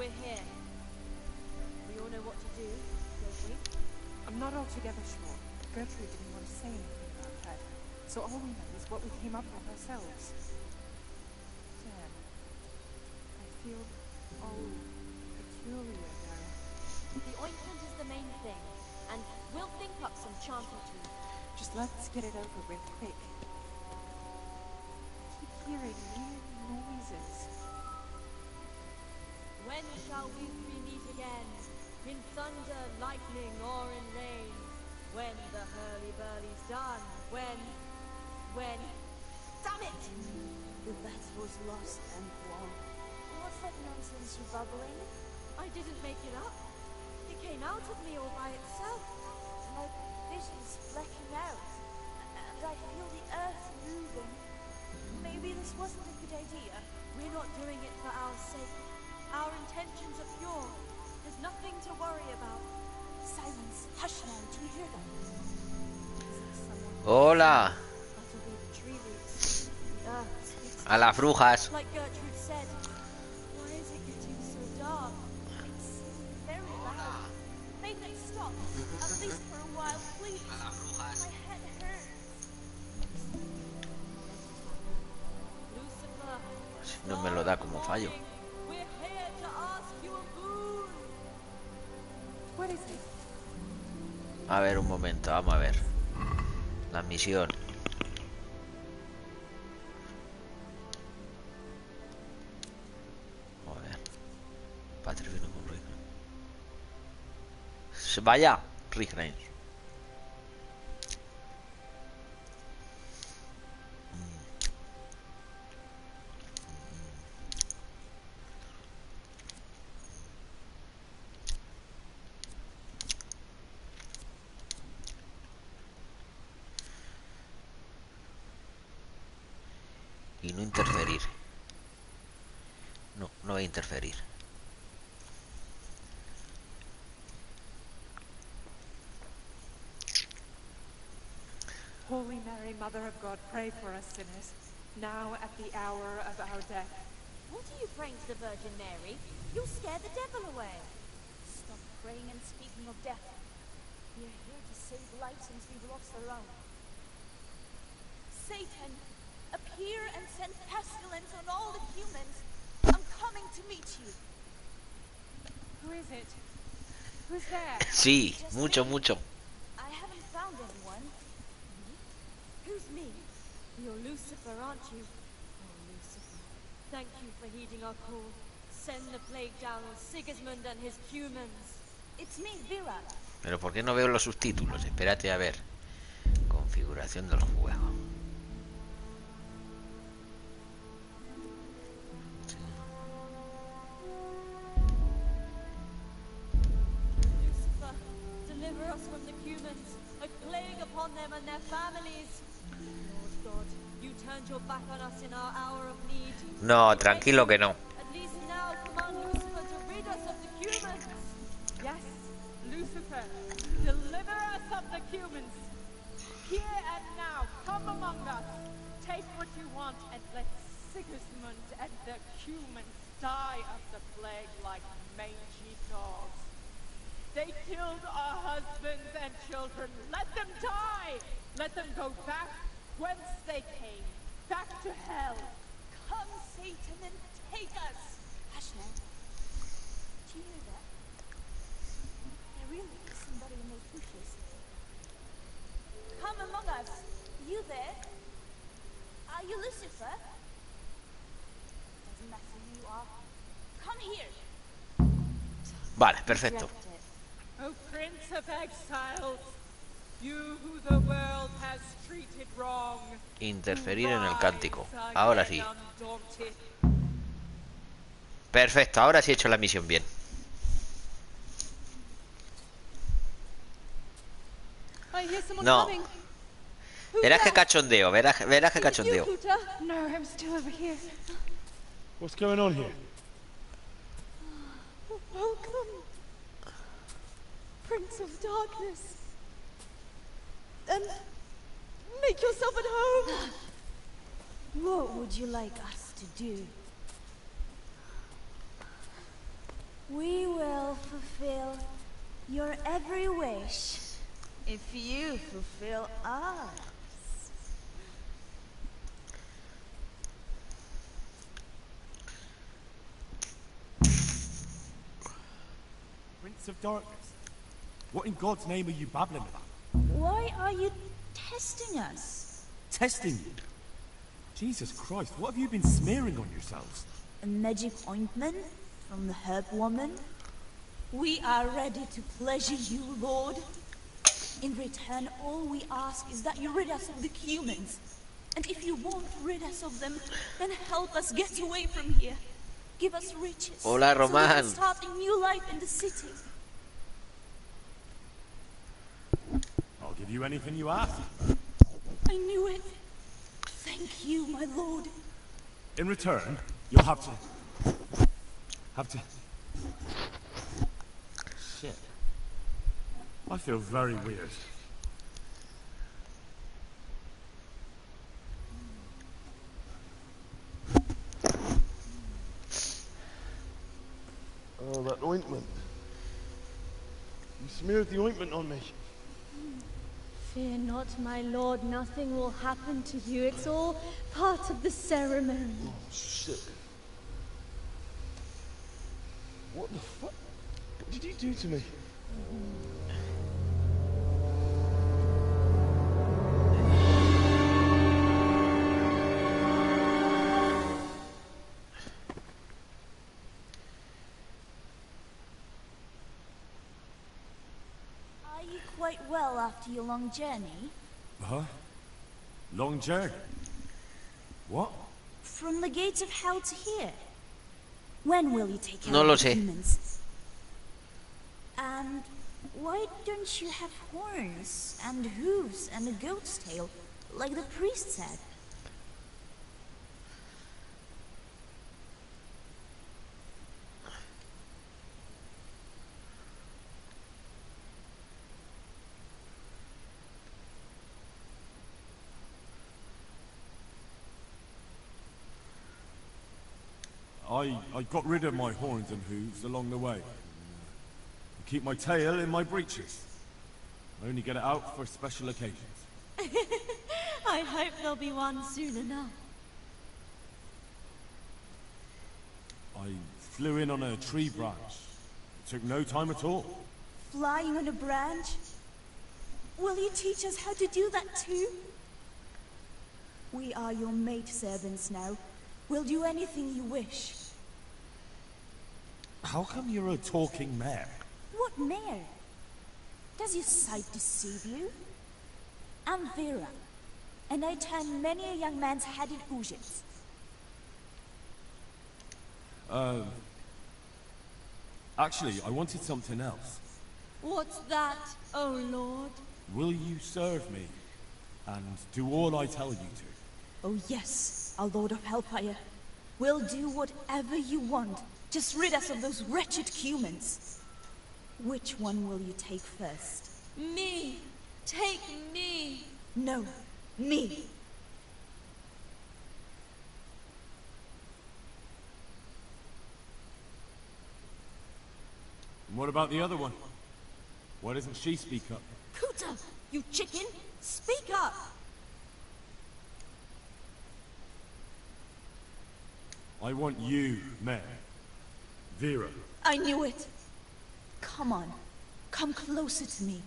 we're here. We all know what to do, don't we? I'm not altogether sure. Gertrude didn't want to say anything about that, so all we know is what we came up with ourselves. Damn. I feel all peculiar now. The ointment is the main thing, and we'll think up some chant or two. Just let's get it over with quick. I keep hearing weird noises. When shall we three meet again? In thunder, lightning, or in rain? When the hurly-burly's done? When? Damn it! The battle's lost and won. What's that nonsense you're bubbling? I didn't make it up. It came out of me all by itself. My vision's blacking out, and I feel the earth moving. Maybe this wasn't a good idea. We're not doing it for our sake. Our intentions are pure. There's nothing to worry about. Silence. Hush now. Do you hear them? Hola. That'll be the tree roots. The earth. A las brujas. Like Gertrude said, why is it getting so dark? It's very loud. Make it stop. At least for a while, please. My head hurts. Lucifer. No me lo da como fallo. We're here to ask you a boon. What is it? A ver, un momento, vamos a ver. La misión. A ver. Patria vino con Rick. Vaya, Rick Reigns. Y no interferir. No voy a interferir. Holy Mary, Mother of God, pray for us sinners, now at the hour of our death. What are you praying to the Virgin Mary? You'll scare the devil away. Stop praying and speaking of death. We're here to save lives since we've lost our own. Satan, appear and send pestilence on all the humans. I'm coming to meet you. Who is it? Who's there? Sí, mucho, mucho. I haven't found anyone. Who's me? You're Lucifer, aren't you? Oh, Lucifer. Thank you for heeding our call. Send the plague down on Sigismund and his humans. It's me, Vera. Pero ¿por qué no veo los subtítulos? Espérate a ver. Configuración del juego. Lucifer, deliver us from the humans. A plague upon them and their families. Lord God, you turned your back on us in our hour of need. No, tranquilo que no. At least now command Lucifer to rid us of the humans. Yes, Lucifer, deliver us of the humans. Here and now, come among us. Take what you want and let Sigismund and the humans die of the plague like mangy dogs. They killed our husbands and children. Let them die. Let them go back whence they came, back to hell. Come, Satan, and take us. Hush now. Do you hear that? There really is somebody in those bushes. Come among us. You there? Are you Lucifer? Doesn't matter who you are. Come here. Vale, perfecto. O Prince of Exiles, you who the world has treated wrong. Interferir en el cántico. Ahora sí. Perfecto, ahora sí he hecho la misión bien. No. Verás que cachondeo, verás que cachondeo. No, I'm still over here. What's going on here? Welcome, Prince of Darkness. And make yourself at home. What would you like us to do? We will fulfill your every wish if you fulfill ours. Prince of Darkness, what in God's name are you babbling about? Why are you testing us? Testing you? Jesus Christ, what have you been smearing on yourselves? A magic ointment from the herb woman? We are ready to pleasure you, Lord. In return, all we ask is that you rid us of the humans. And if you won't rid us of them, then help us get away from here. Give us riches. Hola, So we can Roman. start a new life in the city. I'll give you anything you ask. I knew it. Thank you, my lord. In return, you'll have to... Shit. I feel very weird. Oh, that ointment. You smeared the ointment on me. Fear not, my lord. Nothing will happen to you. It's all part of the ceremony. Oh, shit. What the fuck? What did you do to me? Are you quite well after your long journey? Huh? Long journey? What? From the gates of hell to here. When will you take care No lo of the sé. humans? And why don't you have horns and hooves and a goat's tail, like the priest said? I got rid of my horns and hooves along the way. Keep my tail in my breeches. I only get it out for special occasions. I hope there'll be one soon enough. I flew in on a tree branch. It took no time at all. Flying on a branch? Will you teach us how to do that too? We are your maid servants now. We'll do anything you wish. How come you're a talking mare? What mare? Does your sight deceive you? I'm Vera, and I turn many a young man's head in oozes. Actually, I wanted something else. What's that, oh lord? Will you serve me and do all I tell you to? Oh yes, our Lord of Hellfire. We'll do whatever you want. Just rid us of those wretched humans. Which one will you take first? Me! Take me! No, me. And what about the other one? Why doesn't she speak up? Kuta, you chicken, speak up! I want you, Mare. Vera. I knew it. Come on, come closer to me.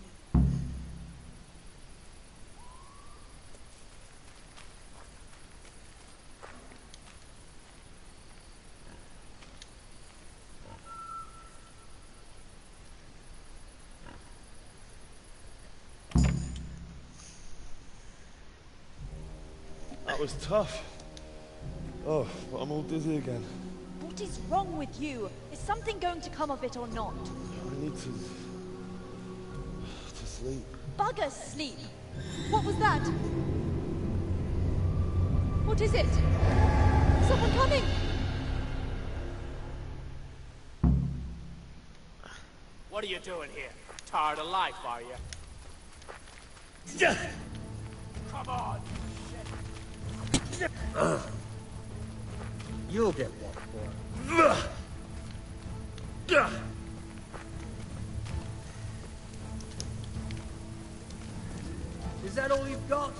That was tough. Oh, but I'm all dizzy again. What is wrong with you? Is something going to come of it or not? I need to sleep. Bugger sleep! What was that? What is it? Someone coming! What are you doing here? Tired of life, are you? Come on! You'll get one for it. Is that all you've got?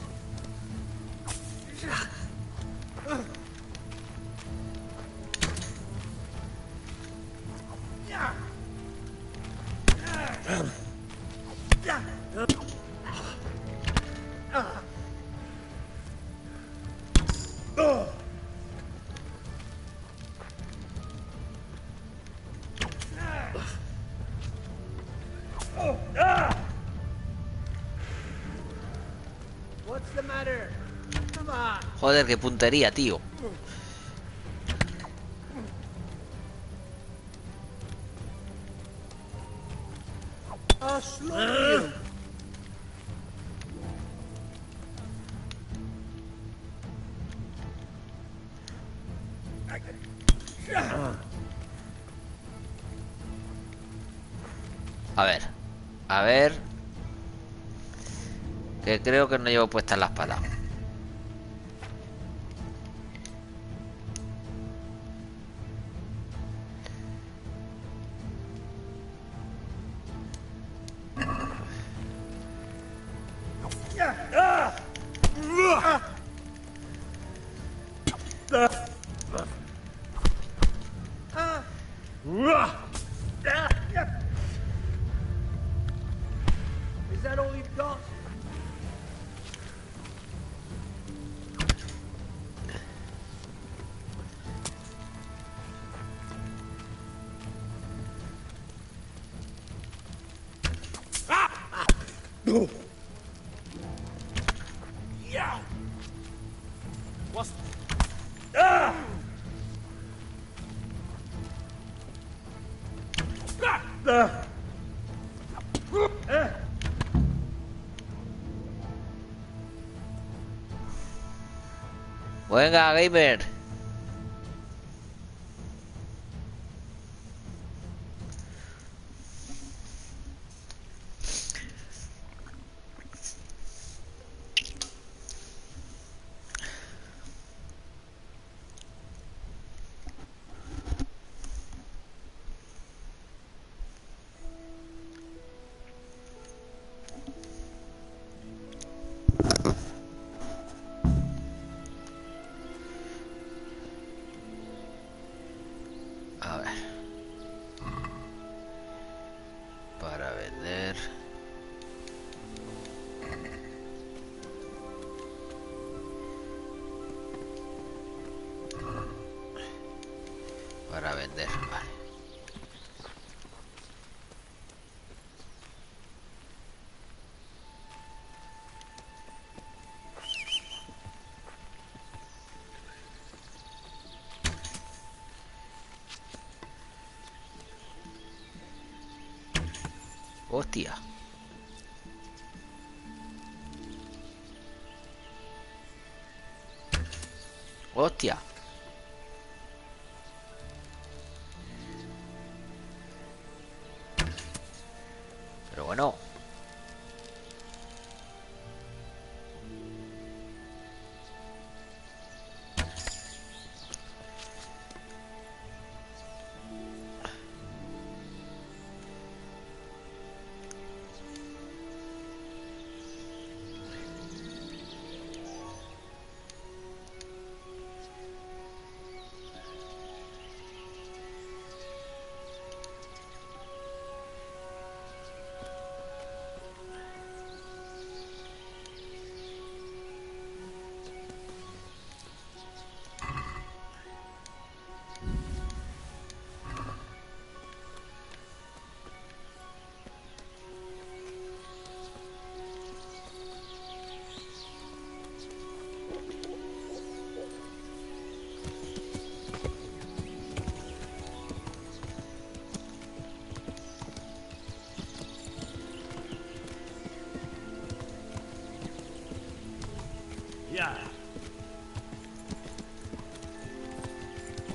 What's the matter? Come on. Joder, qué puntería, tío. I'll slaughter you. A ver. A ver. Que creo que no llevo puestas las palas. Is that all you've got? What's... Venga, gamer. A ver. Para vender. Para vender, vale. Hostia. Hostia. Pero bueno.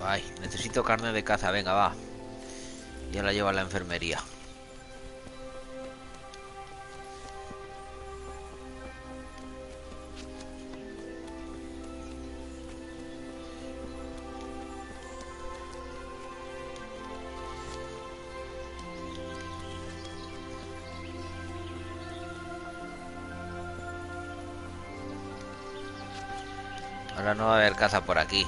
Ay, necesito carne de caza, venga, va. Ya la llevo a la enfermería. Ahora no va a haber caza por aquí.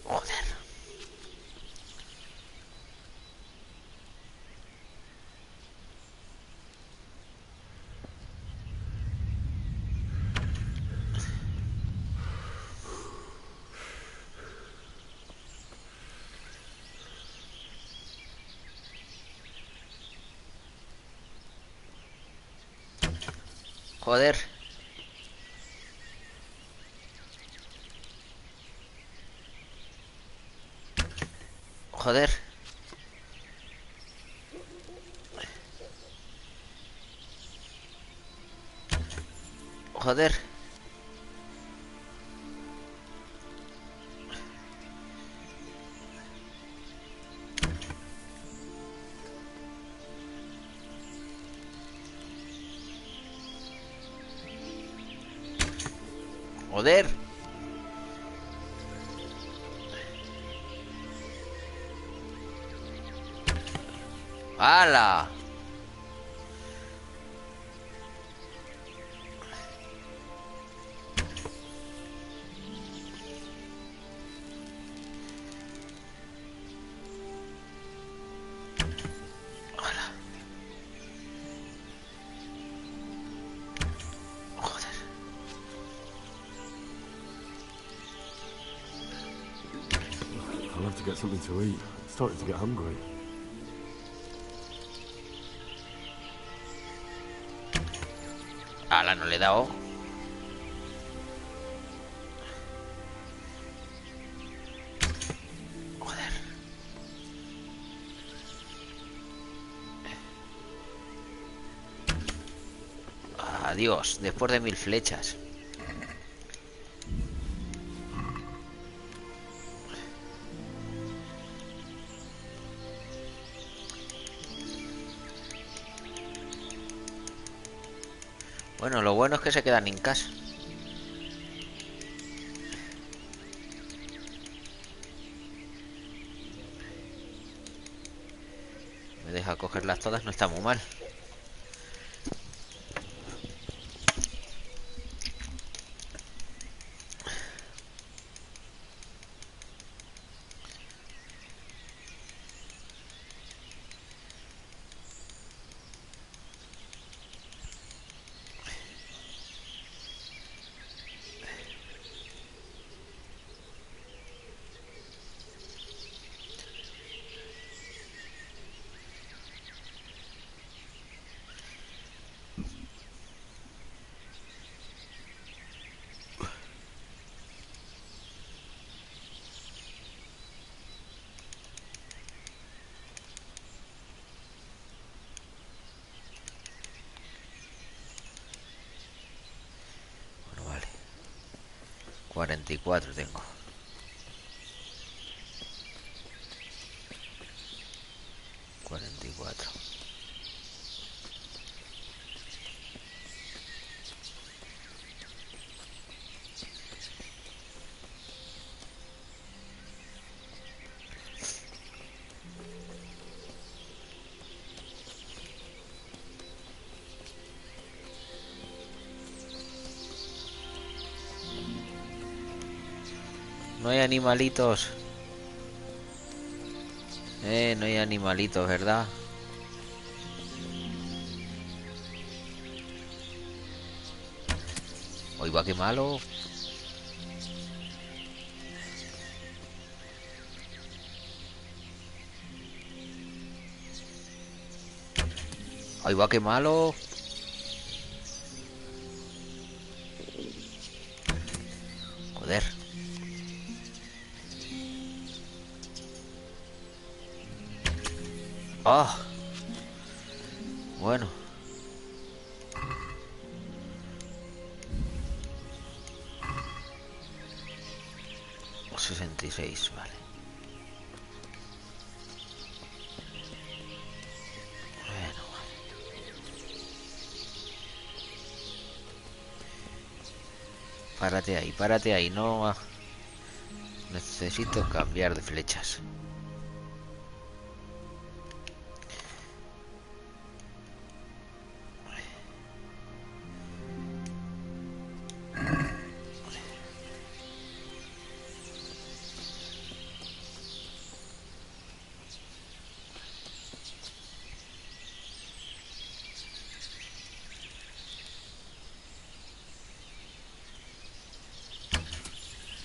Joder. Joder. Joder. Joder. Joder. ¡Hala! I'll have to get something to eat. I'm starting to get hungry. ¡Hala! No le he dado. Joder. Adiós, después de 1000 flechas. Bueno, lo bueno es que se quedan en casa. Me deja cogerlas todas, no está muy mal. Bueno, vale. 44 tengo. No hay animalitos. No hay animalitos, ¿verdad? Hoy va, qué malo. Ahí va, qué malo. Joder. Ah, bueno. 66, vale. Bueno. Párate ahí, no. Necesito cambiar de flechas.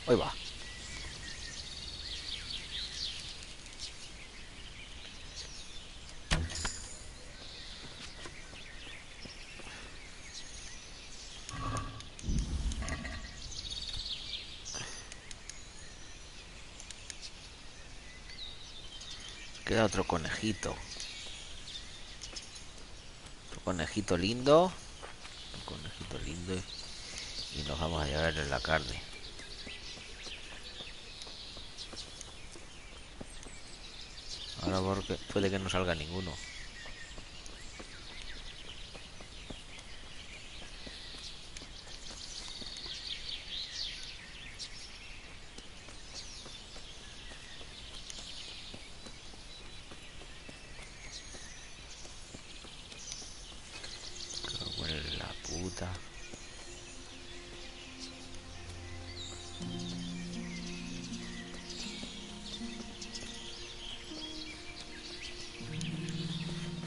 Ahí va. Queda otro conejito. Otro conejito lindo. Un conejito lindo. Y nos vamos a llevar en la carne. Ahora porque puede que no salga ninguno. Cago en la puta.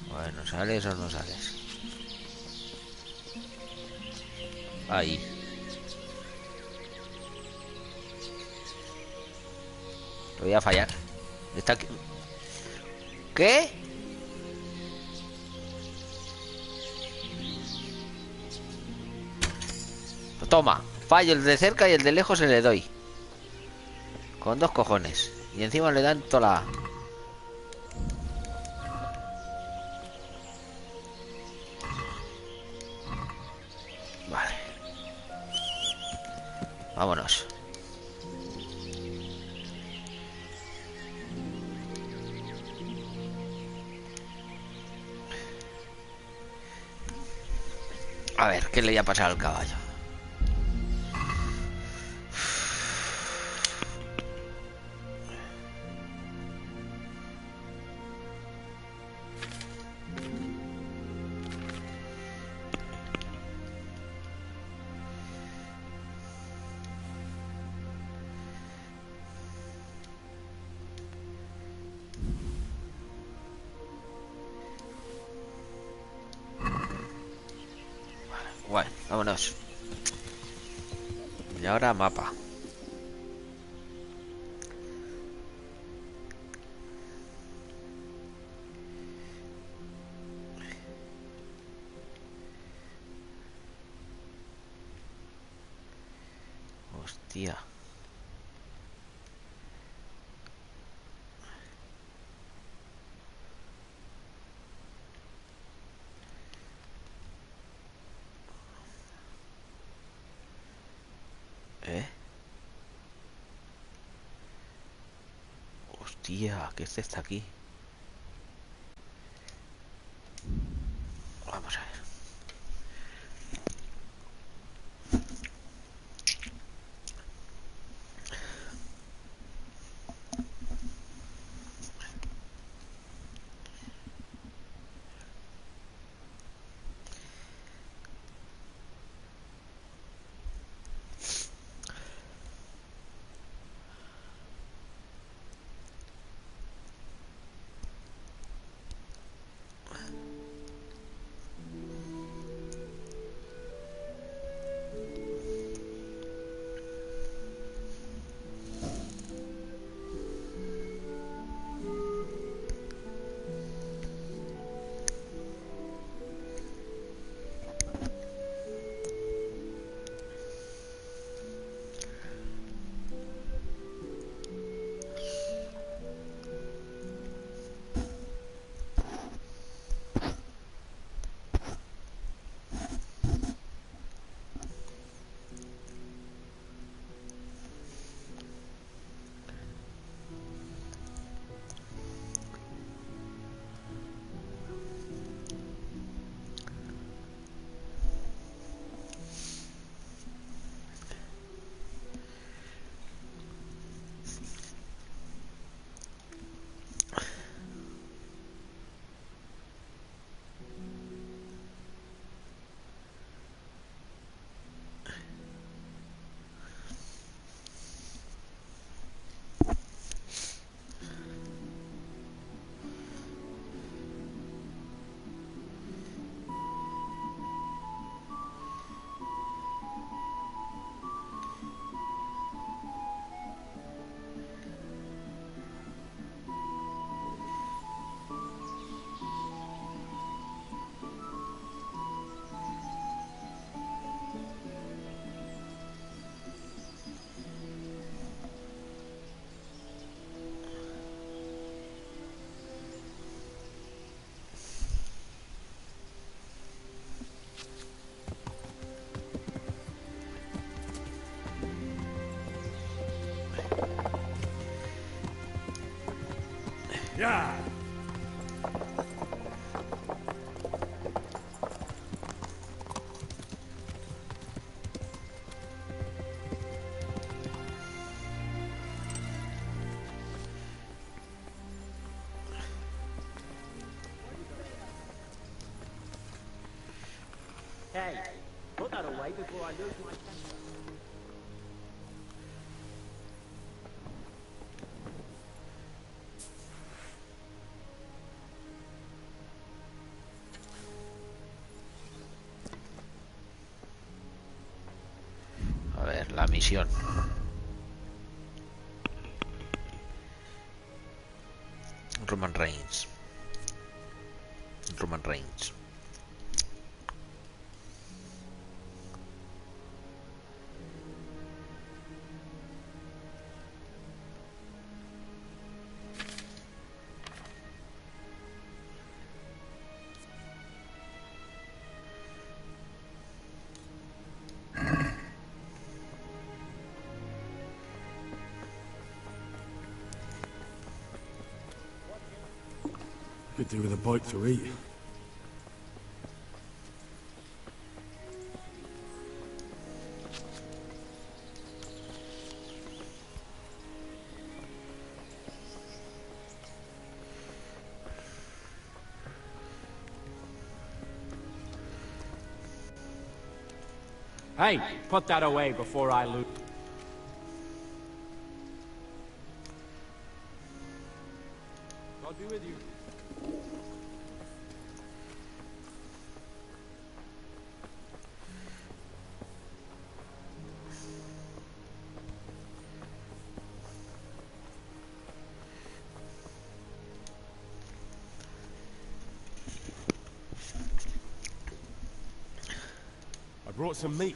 Bueno, ¿sales o no sales? Ahí. Lo voy a fallar. Está aquí. ¿Qué? Pues toma. Fallo el de cerca y el de lejos se le doy. Con 2 cojones. Y encima le dan toda la... Vale. Vámonos. A ver, ¿qué le voy a pasar al caballo? Bueno, vámonos. Y ahora mapa. Hostia. Hostia, que este está aquí. Vamos a ver. Yeah. Hey, put that away before I lose my temper. A ver, la misión. Roman Reigns. Roman Reigns. Could do with a bite to eat. Hey, put that away before I lose. God be with you. I brought some meat.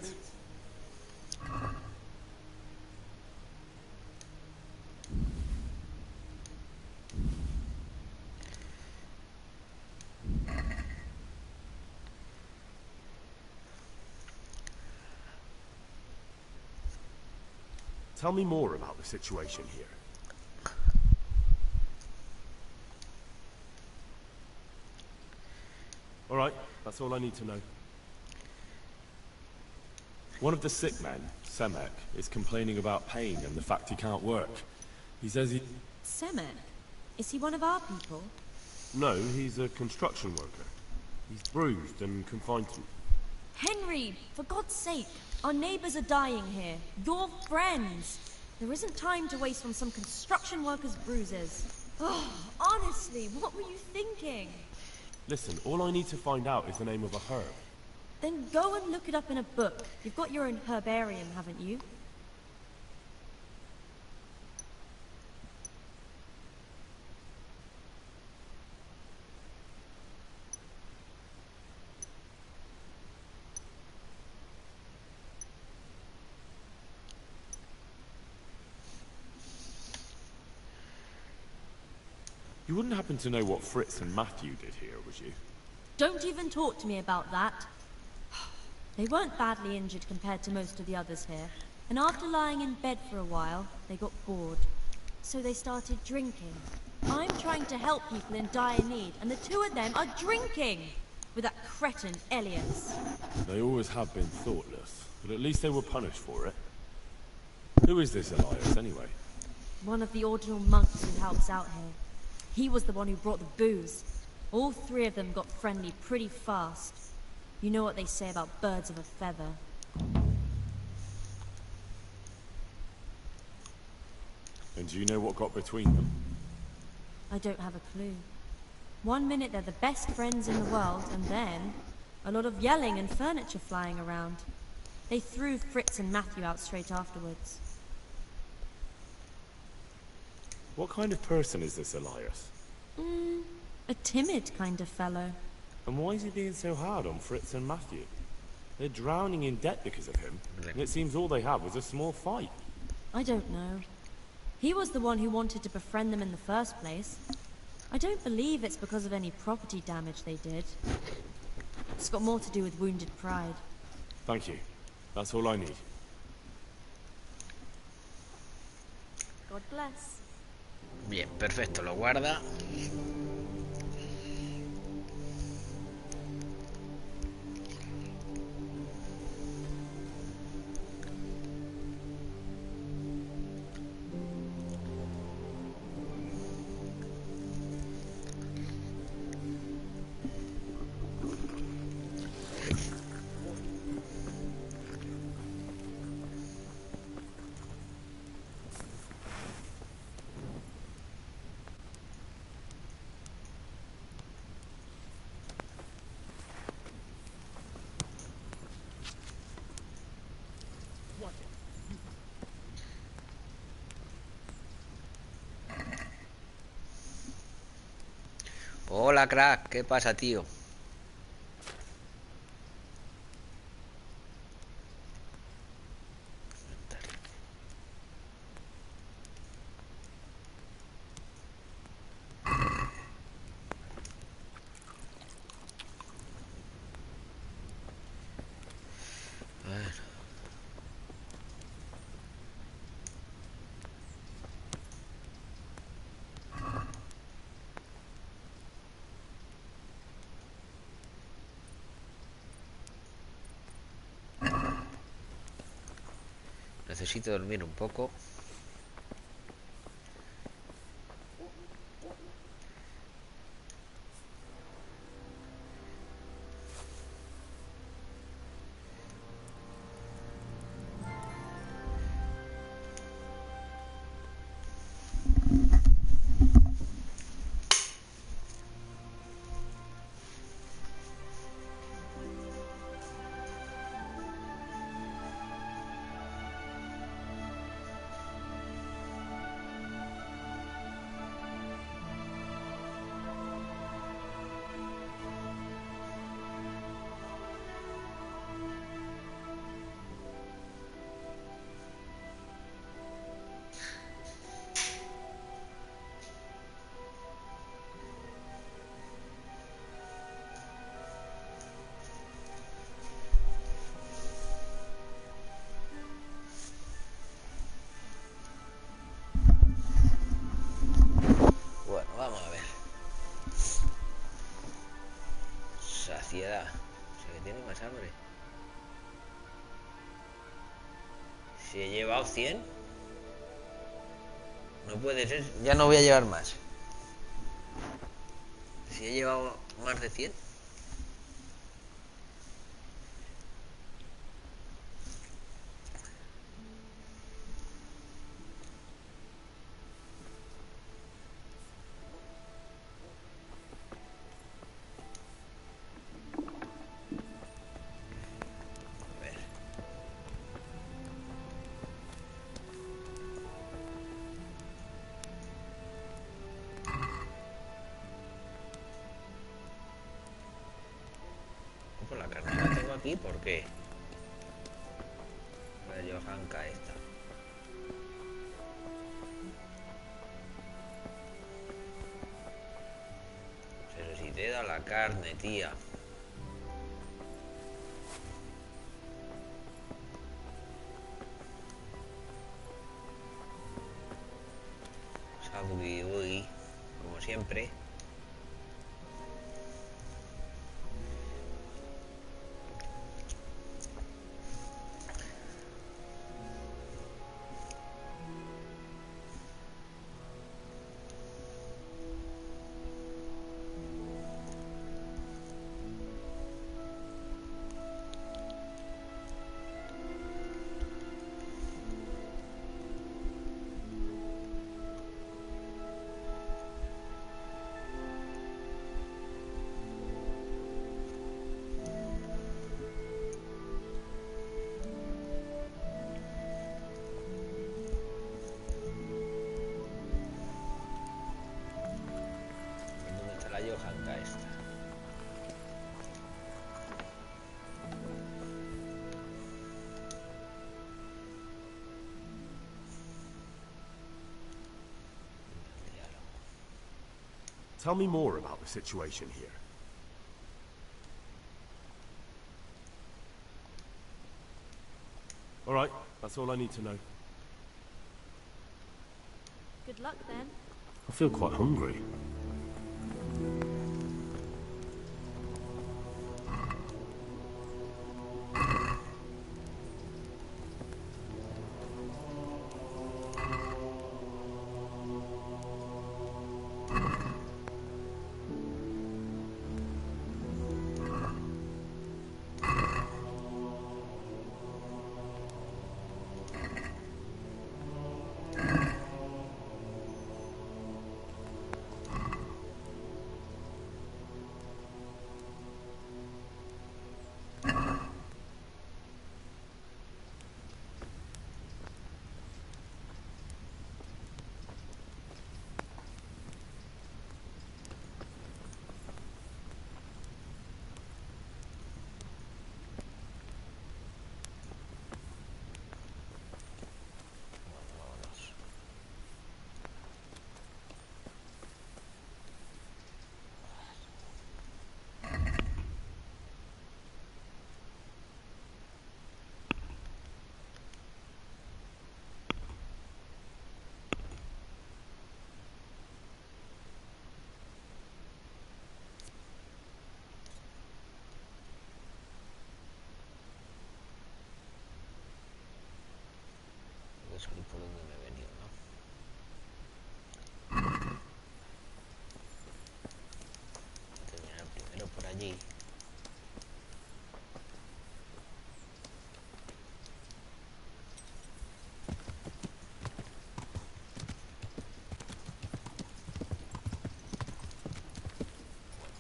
Tell me more about the situation here. All right, that's all I need to know. One of the sick men, Semek, is complaining about pain and the fact he can't work. He says he... Semek? Is he one of our people? No, he's a construction worker. He's bruised and confined to... Henry, for God's sake, our neighbors are dying here. Your friends. There isn't time to waste on some construction worker's bruises. Oh, honestly, what were you thinking? Listen, all I need to find out is the name of a herb. Then go and look it up in a book. You've got your own herbarium, haven't you? You wouldn't happen to know what Fritz and Matthew did here, would you? Don't even talk to me about that. They weren't badly injured compared to most of the others here, and after lying in bed for a while, they got bored. So they started drinking. I'm trying to help people in dire need, and the two of them are drinking! With that cretin, Elias. They always have been thoughtless, but at least they were punished for it. Who is this Elias, anyway? One of the ordinal monks who helps out here. He was the one who brought the booze. All three of them got friendly pretty fast. You know what they say about birds of a feather. And do you know what got between them? I don't have a clue. One minute they're the best friends in the world, and then a lot of yelling and furniture flying around. They threw Fritz and Matthew out straight afterwards. What kind of person is this Elias? A timid kind of fellow. And why is he being so hard on Fritz and Matthew? They're drowning in debt because of him, and it seems all they had was a small fight. I don't know. He was the one who wanted to befriend them in the first place. I don't believe it's because of any property damage they did. It's got more to do with wounded pride. Thank you. That's all I need. God bless. Bien, perfecto, lo guarda. Hola, crack, ¿qué pasa, tío? Necesito dormir un poco. Bueno, vamos a ver. Saciedad. O sea que tiene más hambre. Si he llevado 100. No puede ser. Ya no voy a llevar más. Si he llevado más de 100. Por la carne la tengo aquí, ¿por qué? La Johanka esta. Pero si te da la carne, tía. Sabugi, uy, como siempre. ¿Dónde está la Johanka esta? Tell me more about the situation here. All right, that's all I need to know. Good luck then. I feel quite hungry. Descubrir por dónde me he venido, ¿no? Terminar primero por allí.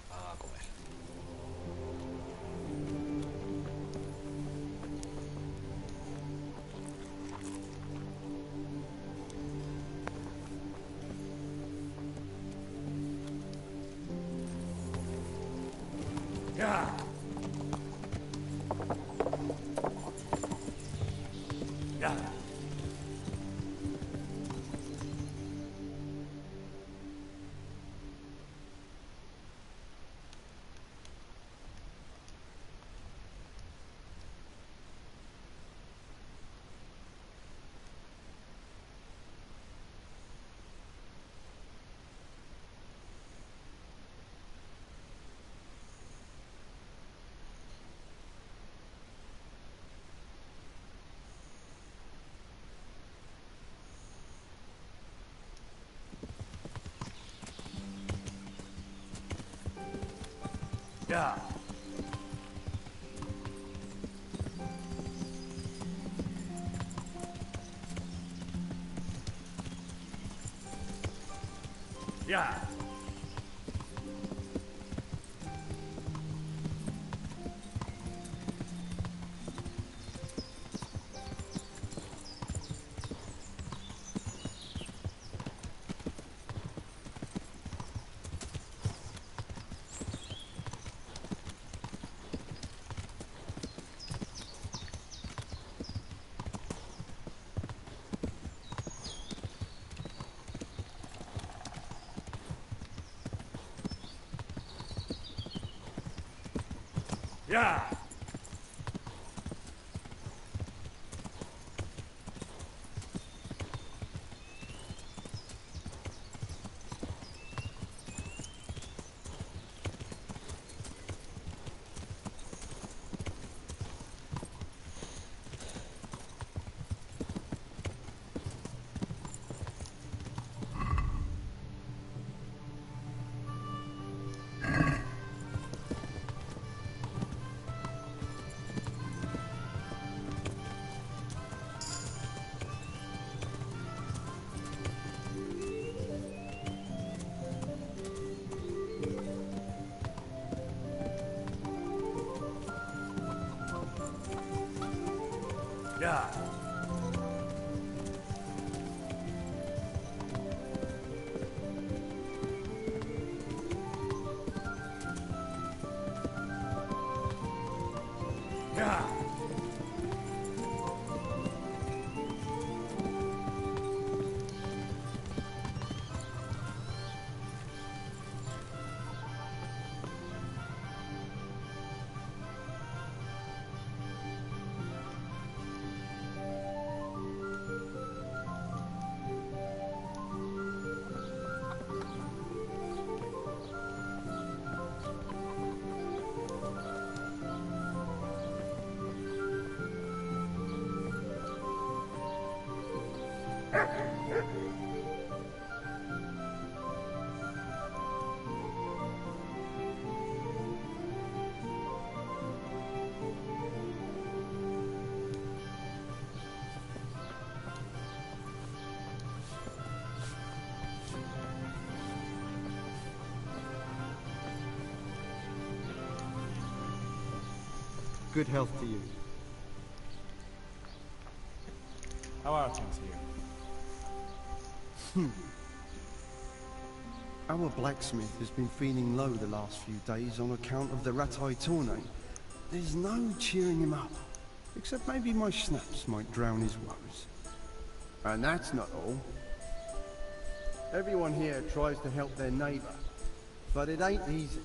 Vamos a comer. Yeah. Yeah. Yeah. Yeah. Yeah. Yeah. Yeah. Good health to you. How are things here? Our blacksmith has been feeling low the last few days on account of the Ratai tourney. There's no cheering him up, except maybe my snaps might drown his woes. And that's not all. Everyone here tries to help their neighbour, but it ain't easy.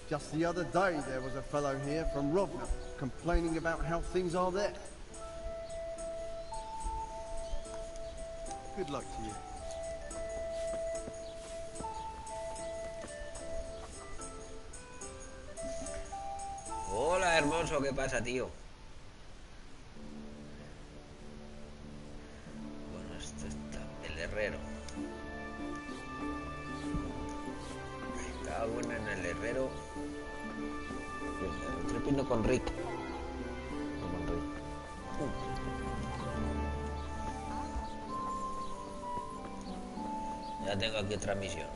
Just the other day there was a fellow here from Rovna complaining about how things are there. Good luck to you. Hola, hermoso, ¿qué pasa, tío? Bueno, esto está... El herrero. Estaba bueno en el herrero. Estoy trepino con Rick. Ya tengo aquí otra misión.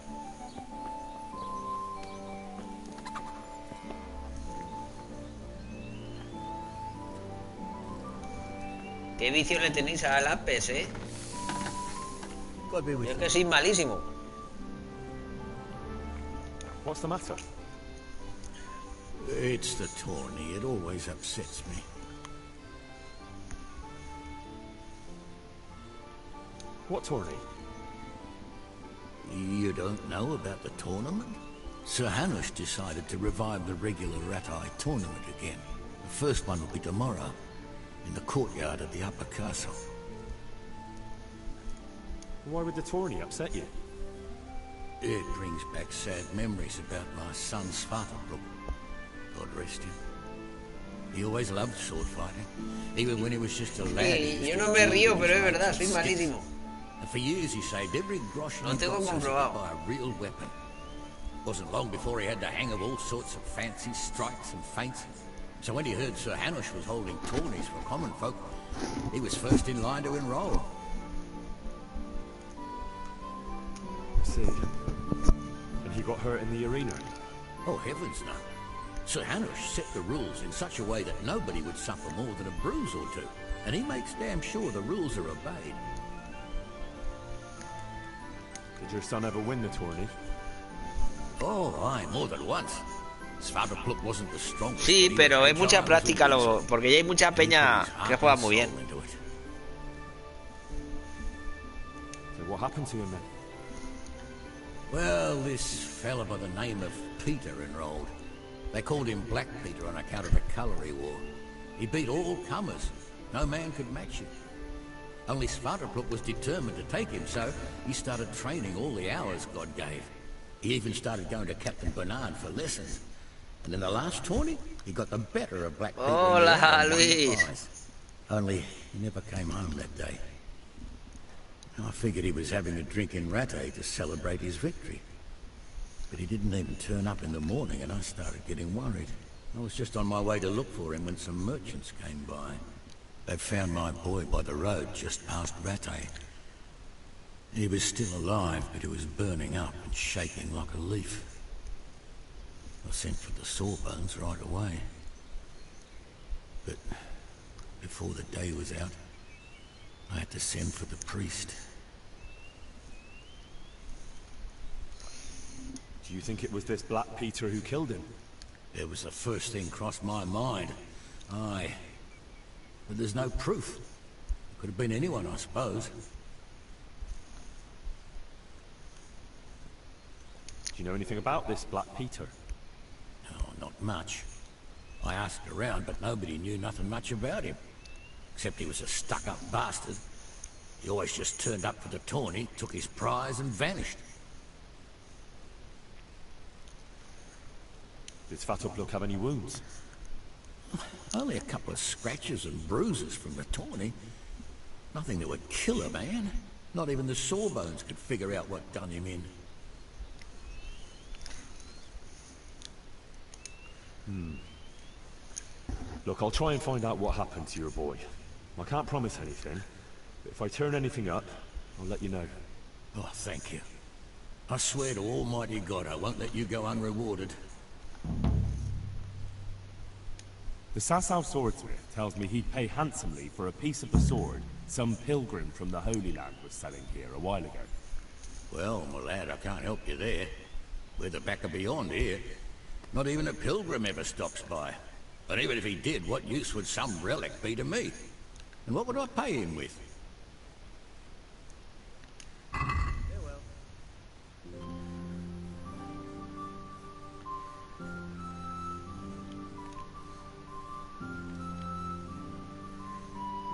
¿Qué vicio le tenéis a la Ps, eh? Yo es que soy malísimo. What's the matter? It's the tourney. It always upsets me. What tourney? You don't know about the tournament? Sir Hanush decided to revive the regular Ratai tournament again. The first one will be tomorrow, in the courtyard of the upper castle. Why would the tourney upset you? It brings back sad memories about my son Svartalfheim. God rest him. He always loved sword fighting, even when he was just a lad. Yo no me río, pero es verdad, soy malísimo. And for years he saved every grosh he got so he could buy a real weapon. Wasn't long before he had the hang of all sorts of fancy strikes and feints. So when he heard Sir Hanush was holding tourneys for common folk, he was first in line to enroll. I see. And he got hurt in the arena? Oh, heavens no. Sir Hanush set the rules in such a way that nobody would suffer more than a bruise or two. And he makes damn sure the rules are obeyed. Did your son ever win the tourney? Oh, aye, more than once. Svartalfheim wasn't the strongest. Sí, pero es mucha práctica, porque ya hay mucha peña que juega muy bien. So what happened to him then? Well, this fella by the name of Peter enrolled. They called him Black Peter on account of the colour he wore. He beat all comers. No man could match him. Only Svartalfheim was determined to take him, so he started training all the hours God gave. He even started going to Captain Bernard for lessons. And in the last tourney, he got the better of Black Peter. Hola, Luis. Only he never came home that day. I figured he was having a drink in Rattay to celebrate his victory. But he didn't even turn up in the morning, and I started getting worried. I was just on my way to look for him when some merchants came by. They found my boy by the road just past Rattay. He was still alive, but he was burning up and shaking like a leaf. I sent for the sawbones right away. But before the day was out, I had to send for the priest. Do you think it was this Black Peter who killed him? It was the first thing crossed my mind. Aye. But there's no proof. It could have been anyone, I suppose. Do you know anything about this Black Peter? No, not much. I asked around, but nobody knew nothing much about him. Except he was a stuck-up bastard. He always just turned up for the tourney, took his prize and vanished. Did Svartalfheim have any wounds? Only a couple of scratches and bruises from the tourney. Nothing that would kill a man. Not even the sawbones could figure out what done him in. Look, I'll try and find out what happened to your boy. I can't promise anything, but if I turn anything up, I'll let you know. Oh, thank you. I swear to Almighty God I won't let you go unrewarded. The Sasau swordsmith tells me he'd pay handsomely for a piece of the sword some pilgrim from the Holy Land was selling here a while ago. Well, my lad, I can't help you there. We're the back of beyond here. Not even a pilgrim ever stops by. And even if he did, what use would some relic be to me? And what would I pay him with?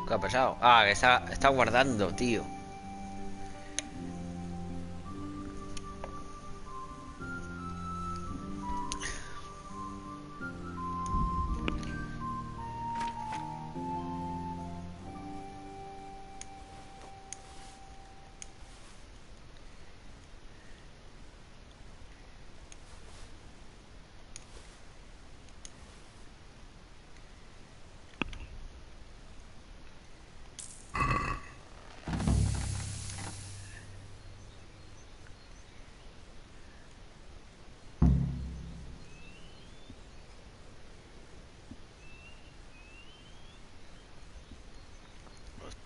¿Qué ha pasado? Ah, que está guardando, tío.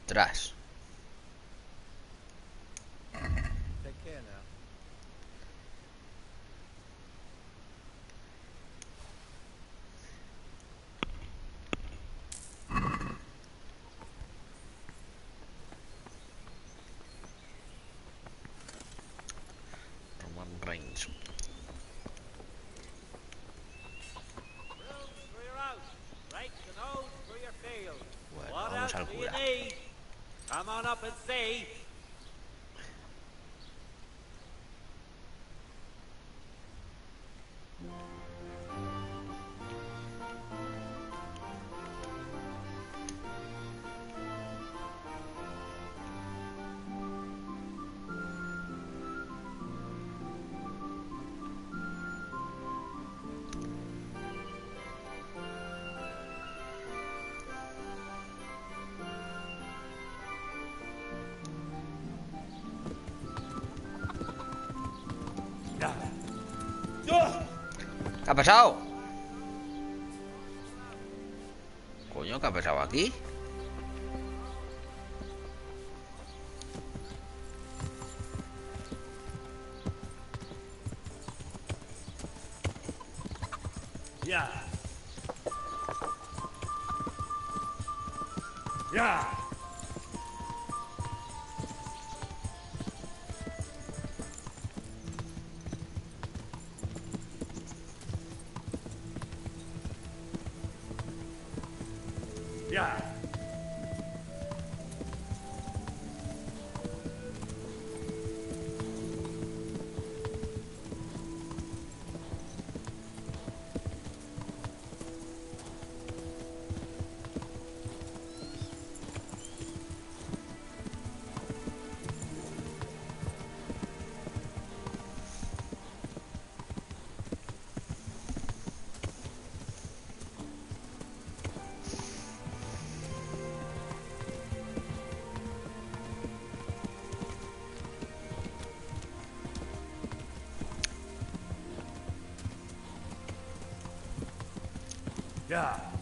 Ostras. Take care now. Roman Reigns. Bueno, vamos al cura. Come on up and see. ¿Qué ha pasado? Coño, ¿qué ha pasado aquí? Ya. Ya. Ya. Ya.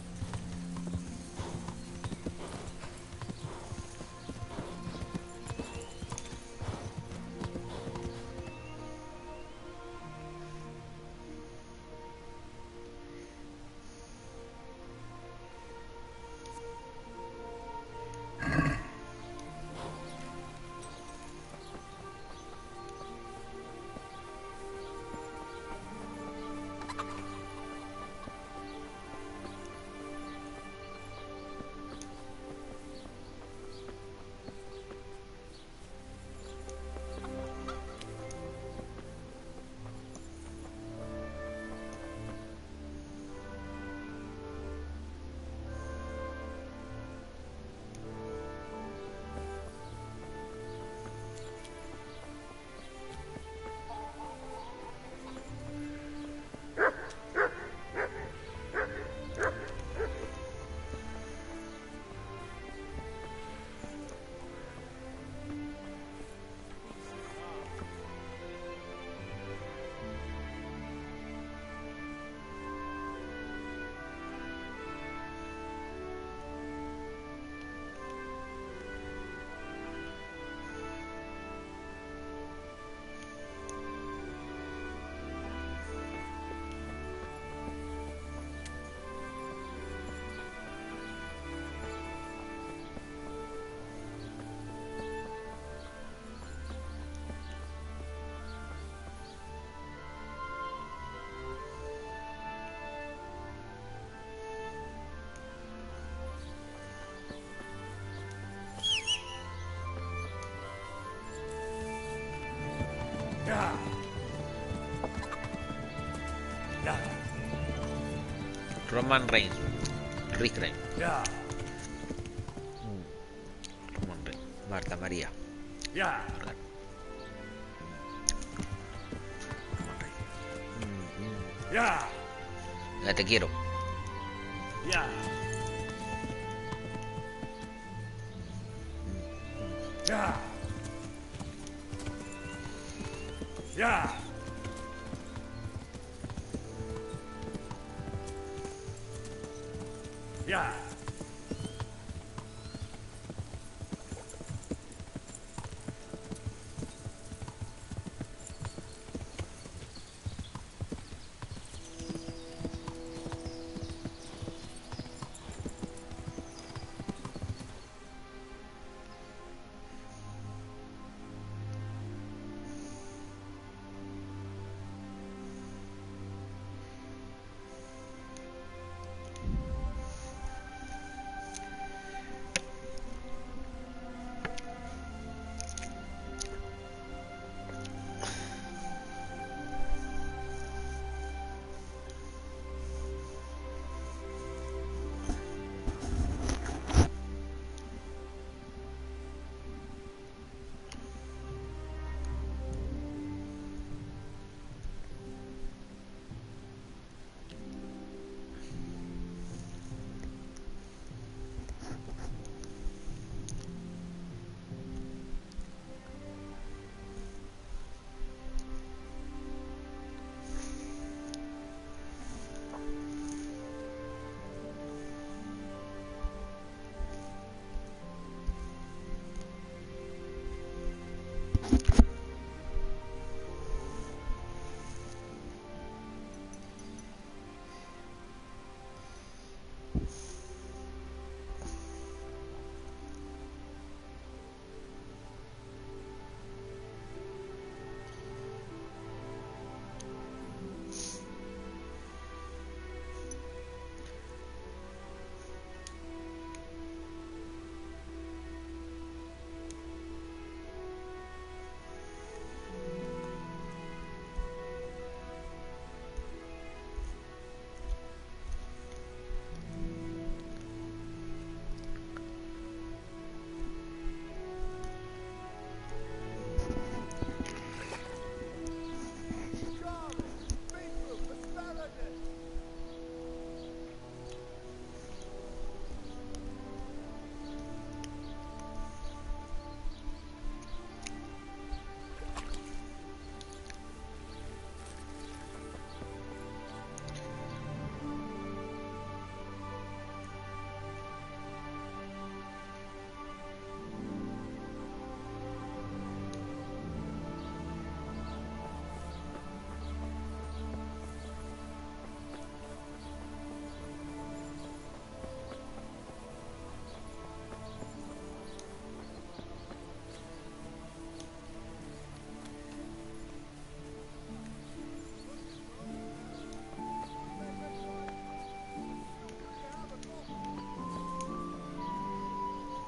Roman Reigns. Rick Reigns. Yeah. Roman Reigns. Marta María. Yeah. Morgan. Roman Reigns. Yeah. Ya te quiero. Yeah. Yeah. Yeah. Yeah.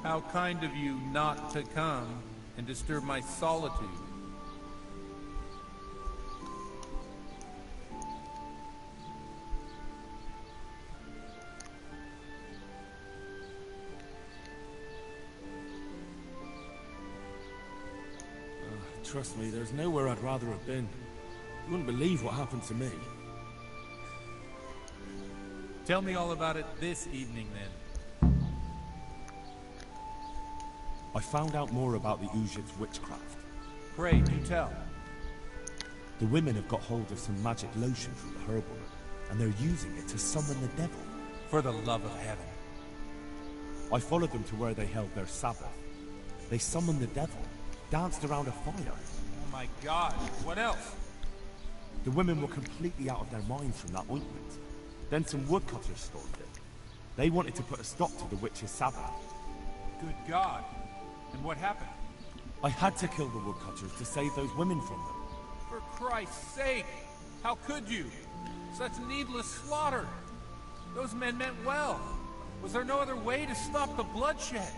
How kind of you not to come and disturb my solitude. Trust me, there's nowhere I'd rather have been. You wouldn't believe what happened to me. Tell me all about it this evening, then. I found out more about the Uzhit's witchcraft. Pray, do tell. The women have got hold of some magic lotion from the herbal, and they're using it to summon the devil. For the love of heaven. I followed them to where they held their Sabbath. They summoned the devil, danced around a fire. Oh my God, what else? The women were completely out of their minds from that ointment. Then some woodcutters stormed it. They wanted to put a stop to the witch's Sabbath. Good God. And what happened? I had to kill the woodcutters to save those women from them. For Christ's sake! How could you? Such needless slaughter! Those men meant well. Was there no other way to stop the bloodshed?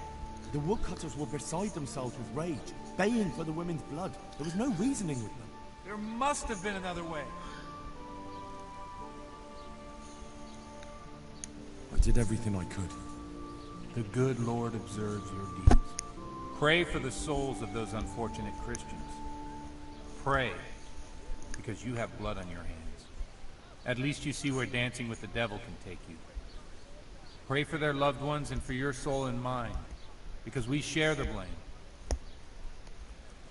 The woodcutters were beside themselves with rage, baying for the women's blood. There was no reasoning with them. There must have been another way. did everything I could. The good Lord observes your deeds. Pray for the souls of those unfortunate Christians. Pray, because you have blood on your hands. At least you see where dancing with the devil can take you. Pray for their loved ones and for your soul and mine, because we share the blame.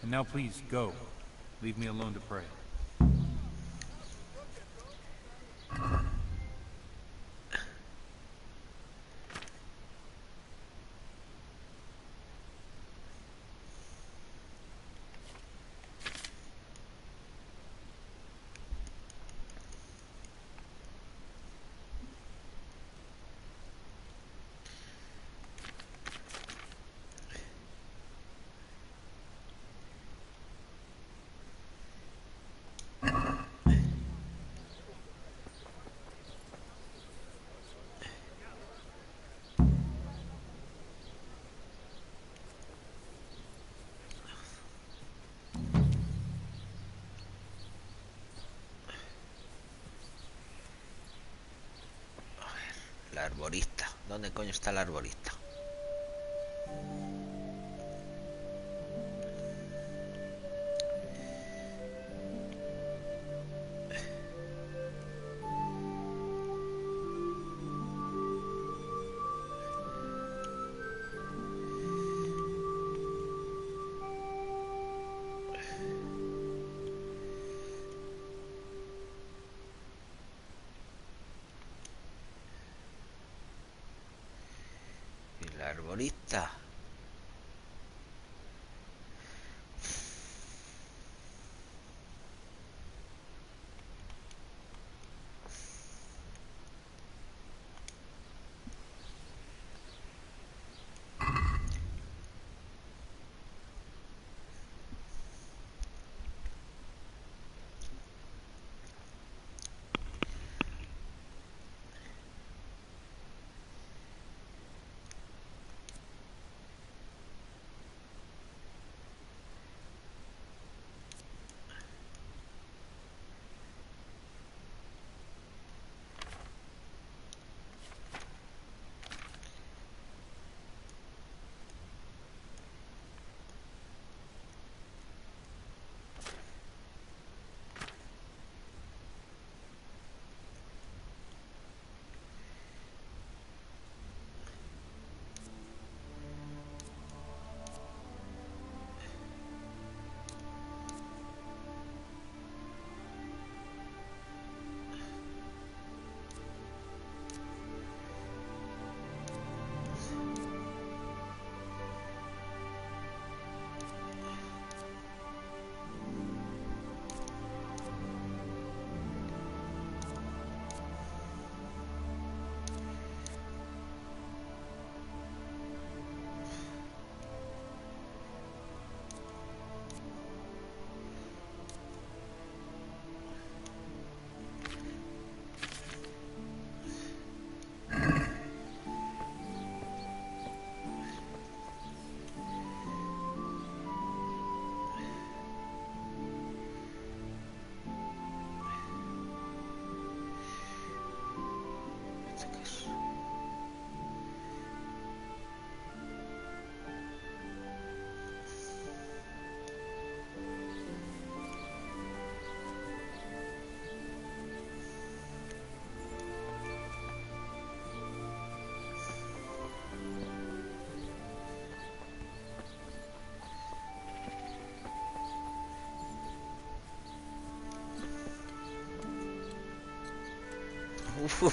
And now please, go. Leave me alone to pray. El arborista. ¿Dónde coño está el arborista? El arborista.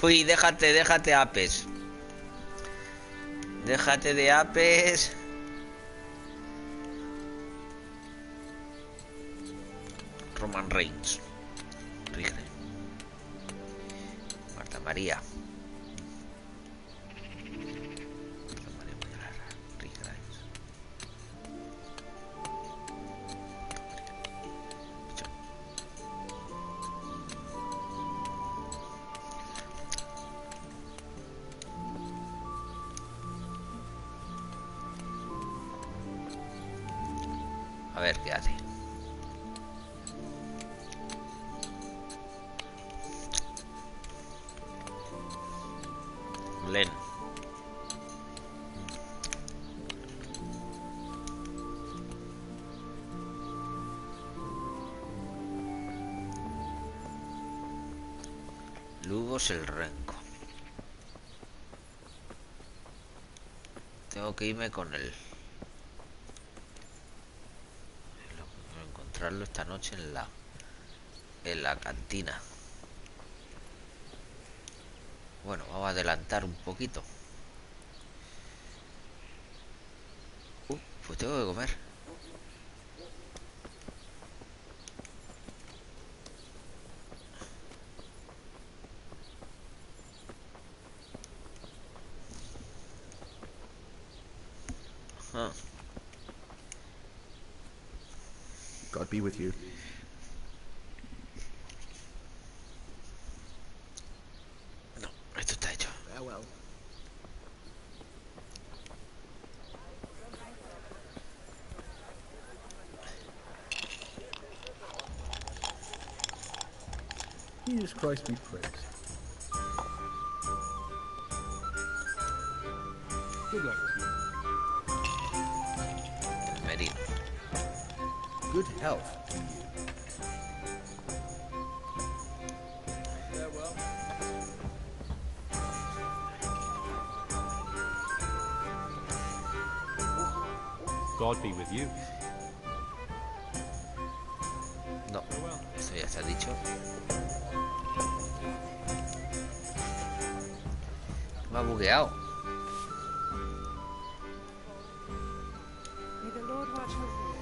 Uy, déjate apes. Déjate de apes. Roman Reigns. Rigre. Marta María. A ver qué hace. Len. Tenemos el renco. Tengo que irme con él. Encontrarlo esta noche en la cantina. Bueno, vamos a adelantar un poquito. Pues tengo que comer. God be with you. No, esto está hecho. Farewell. Jesus Christ be praised. Good luck to you. Merino. Good health to you. Farewell. God be with you. No, esto ya está dicho. Me ha bugueado. May the Lord watch over you.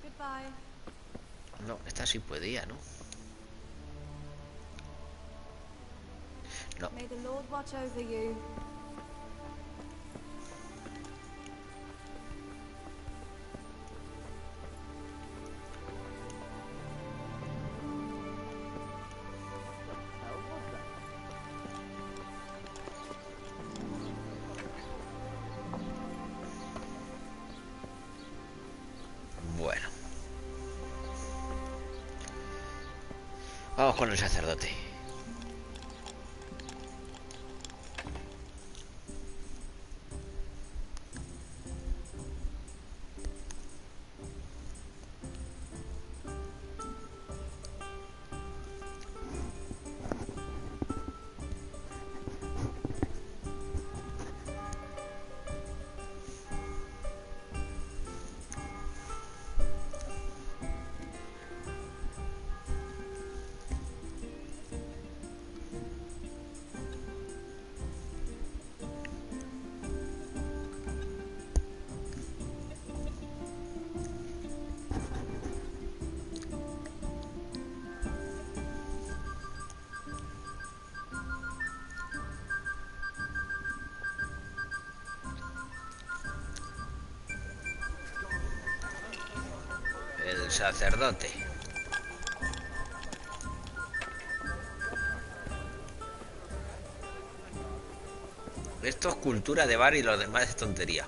Goodbye. No, esta sí podía, ¿no? No. May the Lord watch over you. Bueno. Vamos con el sacerdote. El sacerdote. Esto es cultura de bar y lo demás es tontería.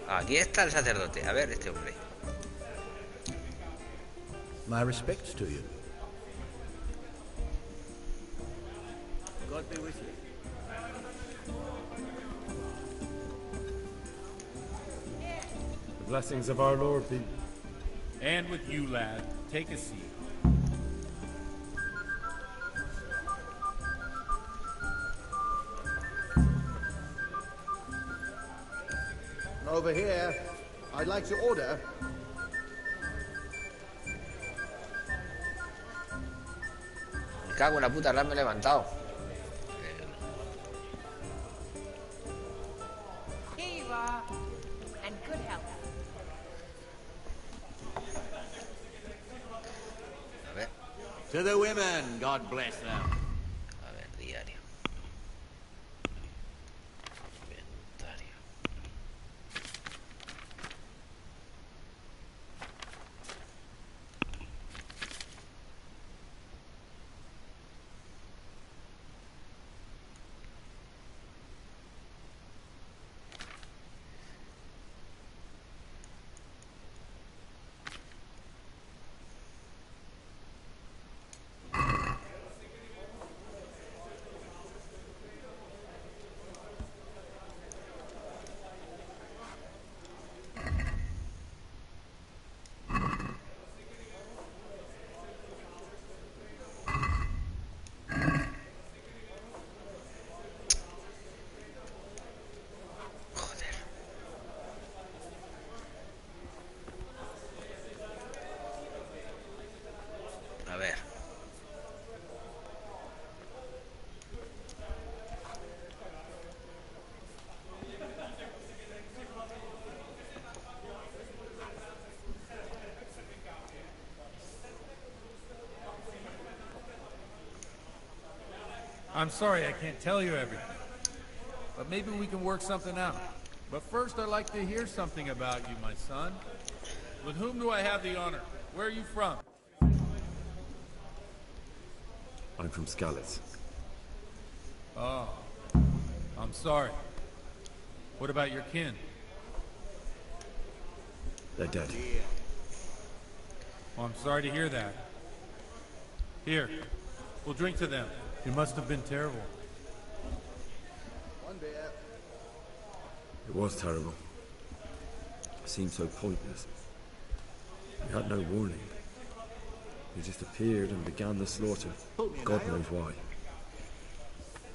Aquí está el sacerdote. A ver, este hombre. My respects to you. God be with you. The blessings of our Lord be. And with you, lad. Take a seat. Over here, I'd like to order. Me cago en la puta, ahora me he levantado. Here you are, and good health. A ver, To the women, God bless them. a ver, diario. Inventario. I'm sorry I can't tell you everything. But maybe we can work something out. But first I'd like to hear something about you, my son. With whom do I have the honor? Where are you from? I'm from Skalitz. Oh, I'm sorry. What about your kin? They're dead. Well, I'm sorry to hear that. Here, we'll drink to them. It must have been terrible. It was terrible. It seemed so pointless. We had no warning. They just appeared and began the slaughter. God knows why.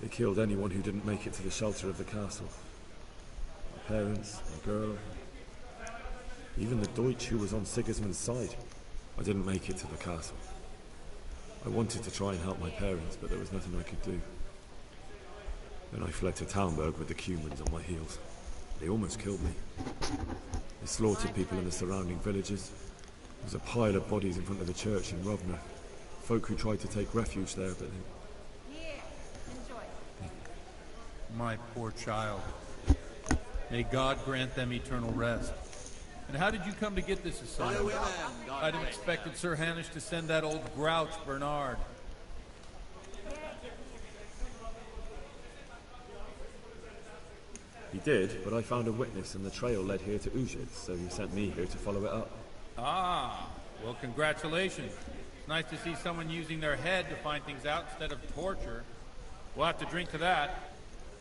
They killed anyone who didn't make it to the shelter of the castle. My parents, my girl, even the Deutsch who was on Sigismund's side. I didn't make it to the castle. I wanted to try and help my parents, but there was nothing I could do. Then I fled to Talmberg with the Cumans on my heels. They almost killed me. They slaughtered people in the surrounding villages. There was a pile of bodies in front of the church in Rovna. Folk who tried to take refuge there, but they... My poor child. May God grant them eternal rest. And how did you come to get this assignment? I'd have expected Sir Hanish to send that old grouch, Bernard. He did, but I found a witness and the trail led here to Ujit, so he sent me here to follow it up. Ah, well, congratulations. It's nice to see someone using their head to find things out instead of torture. We'll have to drink to that.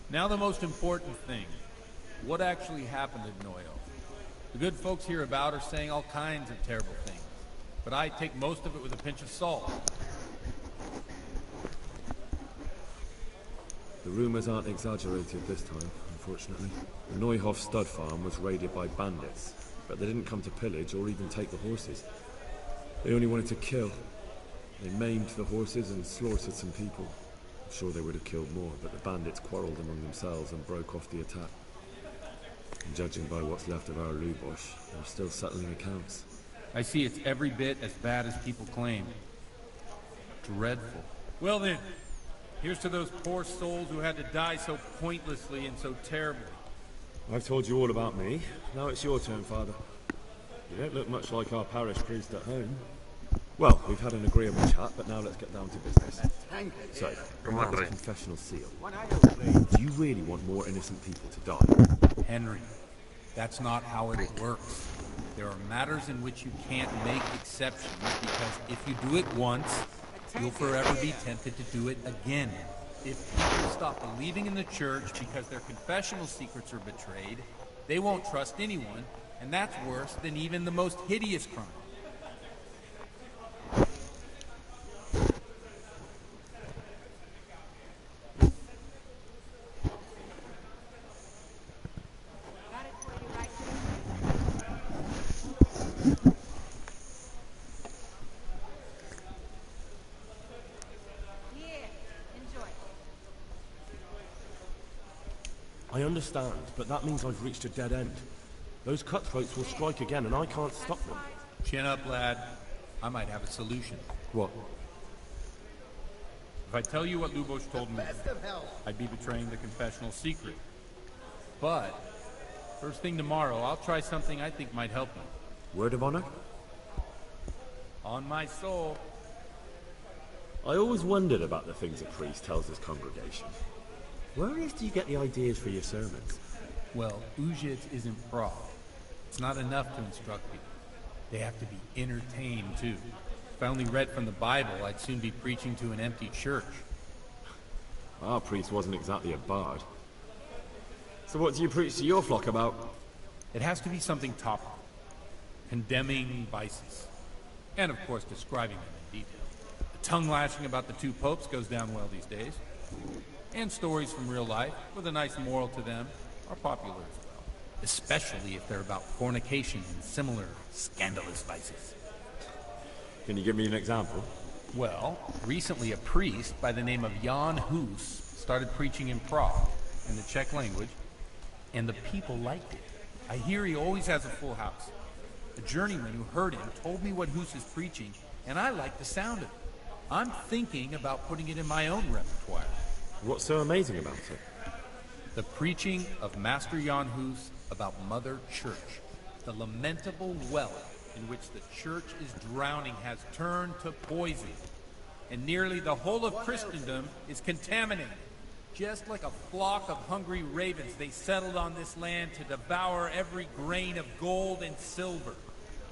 Now the most important thing. What actually happened at Noyo? The good folks hereabout are saying all kinds of terrible things, but I take most of it with a pinch of salt. The rumors aren't exaggerated this time, unfortunately. The Neuhof stud farm was raided by bandits, but they didn't come to pillage or even take the horses. They only wanted to kill. They maimed the horses and slaughtered some people. I'm sure they would have killed more, but the bandits quarreled among themselves and broke off the attack. And judging by what's left of our Lubosh, they're still settling accounts. I see it's every bit as bad as people claim. Dreadful. Well then, here's to those poor souls who had to die so pointlessly and so terribly. I've told you all about me. Now it's your turn, Father. You don't look much like our parish priest at home. Well, we've had an agreeable chat, but now let's get down to business. So, Grandma's confessional seal. Do you really want more innocent people to die? Henry, that's not how it works. There are matters in which you can't make exceptions, because if you do it once, you'll forever be tempted to do it again. If people stop believing in the church because their confessional secrets are betrayed, they won't trust anyone, and that's worse than even the most hideous crime. I understand, but that means I've reached a dead end. Those cutthroats will strike again, and I can't stop them. Chin up, lad. I might have a solution. What? If I tell you what Lubosh told me, I'd be betraying the confessional secret. But, first thing tomorrow, I'll try something I think might help you. Word of honor? On my soul. I always wondered about the things a priest tells his congregation. Where on earth do you get the ideas for your sermons? Well, Ujits isn't Prague. It's not enough to instruct people. They have to be entertained, too. If I only read from the Bible, I'd soon be preaching to an empty church. Our priest wasn't exactly a bard. So what do you preach to your flock about? It has to be something topical. Condemning vices. And, of course, describing them in detail. The tongue-lashing about the two popes goes down well these days. And stories from real life, with a nice moral to them, are popular as well. Especially if they're about fornication and similar scandalous vices. Can you give me an example? Well, recently a priest by the name of Jan Hus started preaching in Prague, in the Czech language, and the people liked it. I hear he always has a full house. A journeyman who heard him told me what Hus is preaching, and I like the sound of it. I'm thinking about putting it in my own repertoire. What's so amazing about it? The preaching of Master Jan Hus about Mother Church. The lamentable well in which the church is drowning has turned to poison. And nearly the whole of Christendom is contaminated. Just like a flock of hungry ravens, they settled on this land to devour every grain of gold and silver.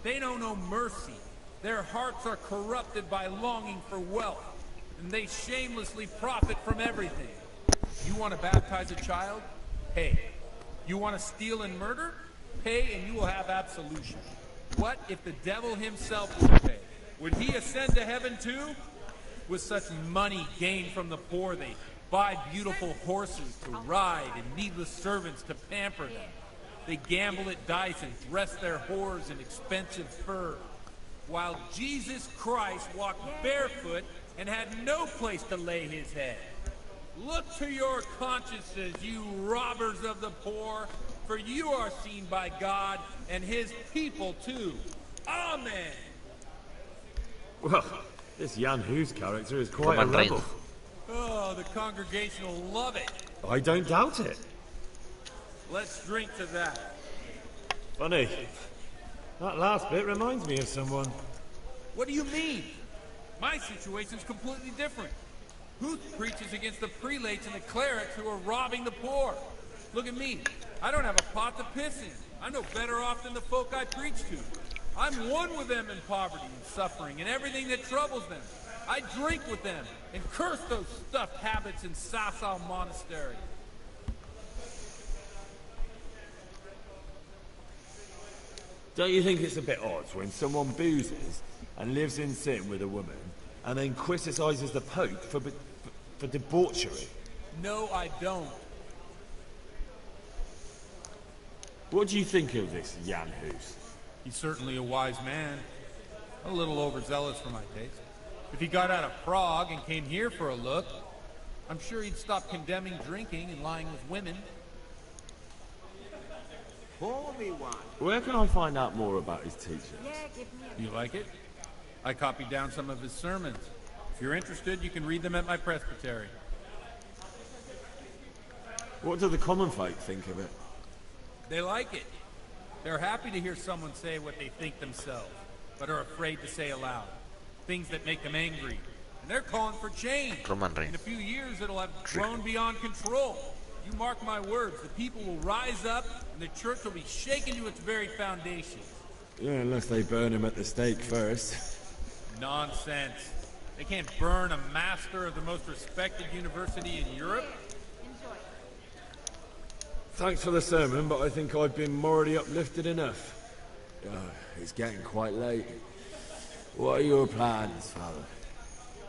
They know no mercy. Their hearts are corrupted by longing for wealth, and they shamelessly profit from everything. You want to baptize a child? Pay. You want to steal and murder? Pay and you will have absolution. What if the devil himself would pay? Would he ascend to heaven too? With such money gained from the poor, they buy beautiful horses to ride and needless servants to pamper them. They gamble at dice and dress their whores in expensive fur, while Jesus Christ walked barefoot and had no place to lay his head. Look to your consciences, you robbers of the poor, for you are seen by God and his people too. Amen. Well, this Jan Hus character is quite a rebel. Oh, the congregation will love it. I don't doubt it. Let's drink to that. Funny. That last bit reminds me of someone. What do you mean? My situation's completely different. Huth preaches against the prelates and the clerics who are robbing the poor. Look at me. I don't have a pot to piss in. I'm no better off than the folk I preach to. I'm one with them in poverty and suffering and everything that troubles them. I drink with them and curse those stuffed habits in Sasau Monastery. Don't you think it's a bit odd when someone boozes and lives in sin with a woman and then criticizes the Pope for debauchery? No, I don't. What do you think of this Jan Hus? He's certainly a wise man. A little overzealous for my taste. If he got out of Prague and came here for a look, I'm sure he'd stop condemning drinking and lying with women. Pour me one. Where can I find out more about his teachings? Yeah, give me a... You like it? I copied down some of his sermons. If you're interested, you can read them at my presbytery. What do the common folk think of it? They like it. They're happy to hear someone say what they think themselves, but are afraid to say aloud. Things that make them angry. And they're calling for change. In a few years, it'll have grown beyond control. You mark my words, the people will rise up, and the church will be shaken to its very foundations. Yeah, unless they burn him at the stake first. Nonsense. They can't burn a master of the most respected university in Europe. Enjoy. Thanks for the sermon, but I think I've been morally uplifted enough. It's getting quite late. What are your plans, Father?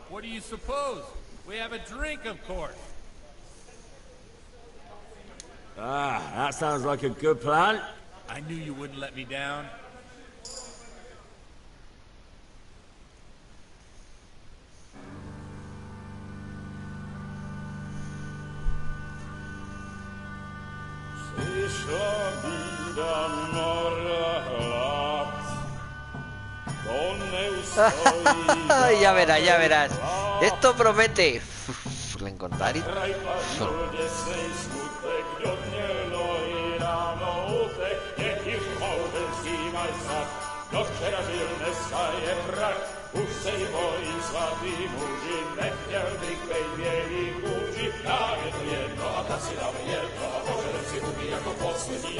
What do you suppose? We have a drink, of course. Ah, that sounds like a good plan. I knew you wouldn't let me down. Ya verás, ya verás. Esto promete. ¿Le encontraré?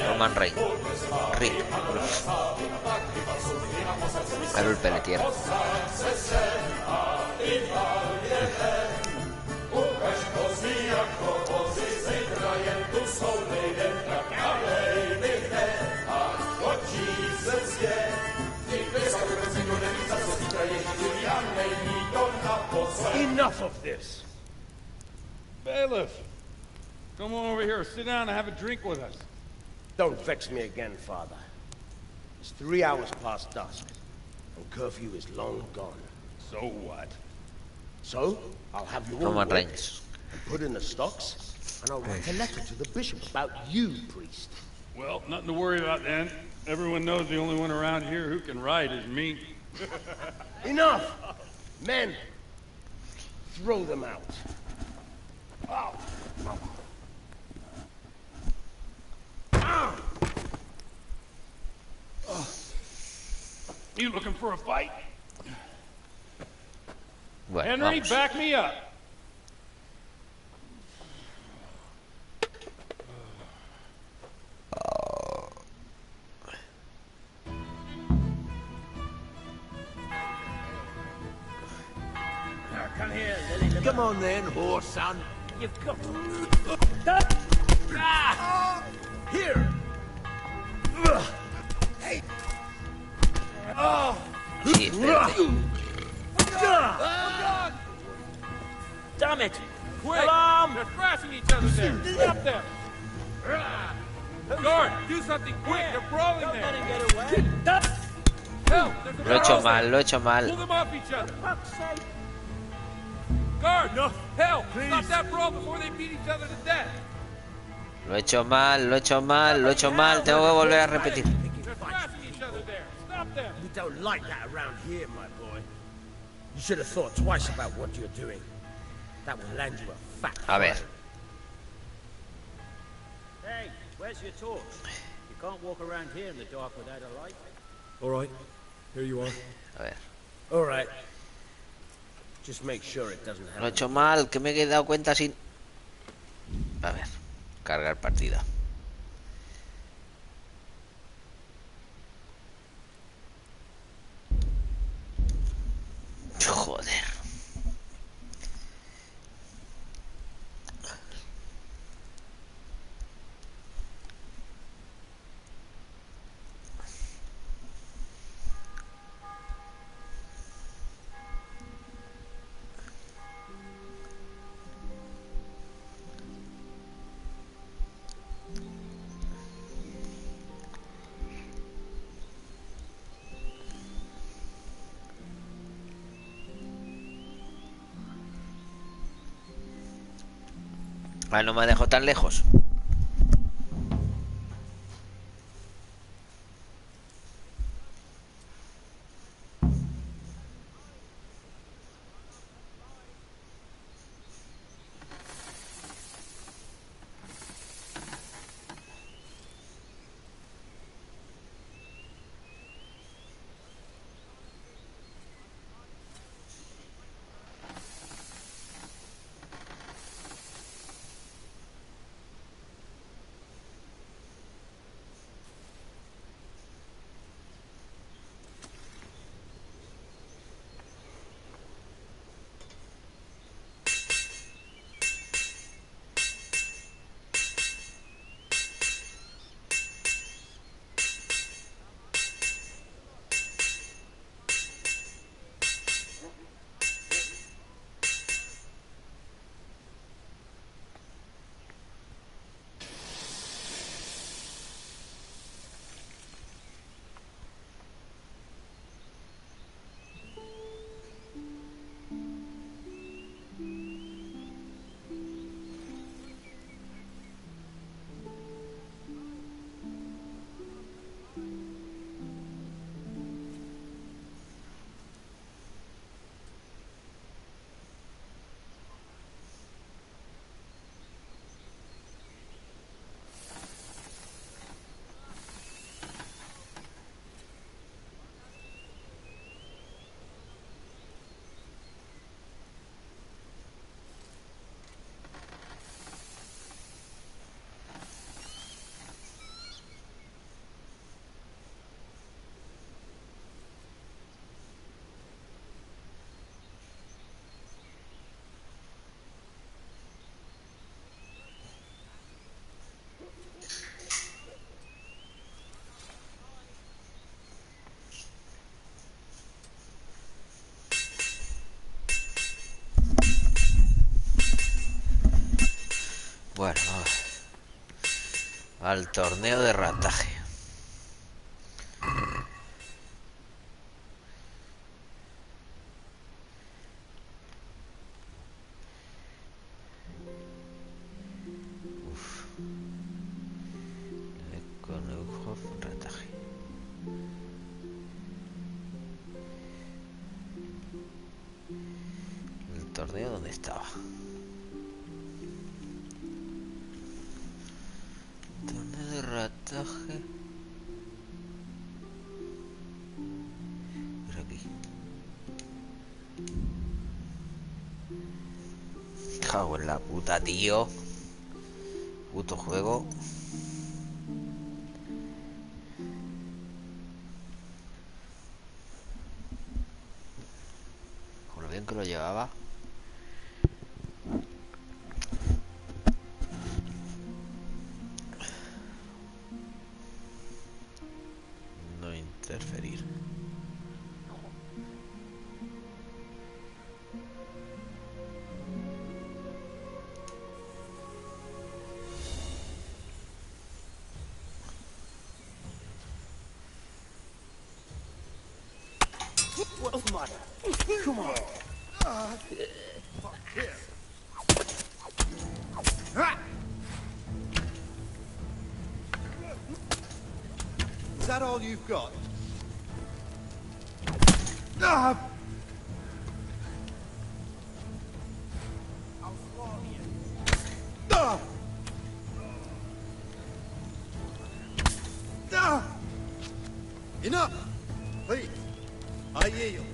Roman Reigns. Rick. Carol Pelletier. Enough of this. Bailiff, come on over here, sit down and have a drink with us. Don't vex me again, Father. It's 3 hours past dusk, and curfew is long gone. So what? So, I'll have you all work and put in the stocks, and I'll write a letter to the bishop about you, priest. Well, nothing to worry about then. Everyone knows the only one around here who can write is me. Enough! Men, throw them out. You looking for a fight? Bueno, Henry, vamos. back me up. Come here, Lily. Come on then, horse son. You've got Here. Hey. Oh. Sí, espérate. Damn it. Quick! They're thrashing each other there. Stop them. Guard, do something quick. They're brawling Don't let there. him get away. Help! There's a Lo he hecho brawl mal, there. lo he hecho mal. Pull them off each other. For fuck's sake. Guard, no. Help! Stop that brawl before they beat each other to death. Lo he hecho mal, lo he hecho mal, lo he hecho mal. Tengo que volver a repetir. They're thrashing each other there. Stop them. We don't like that around here, my boy. You should have thought twice about what you're doing. That will land you a fat A ver. fine. Hey, where's your torch? You can't walk around here in the dark without a light. All right, here you are. A ver. All right. Just make sure it doesn't Lo he happen. hecho mal, que me he dado cuenta sin... A ver. Cargar partida. Joder. Ah, no me dejo tan lejos. Bueno, al torneo de rataje. Rataje. El torneo, ¿dónde estaba? Cago en la puta, tío. Puto juego. Con lo bien que lo llevaba. No interferir. What's the matter? Come on. Here. Is that all you've got? I'll swallow you. Enough! Please. I yield.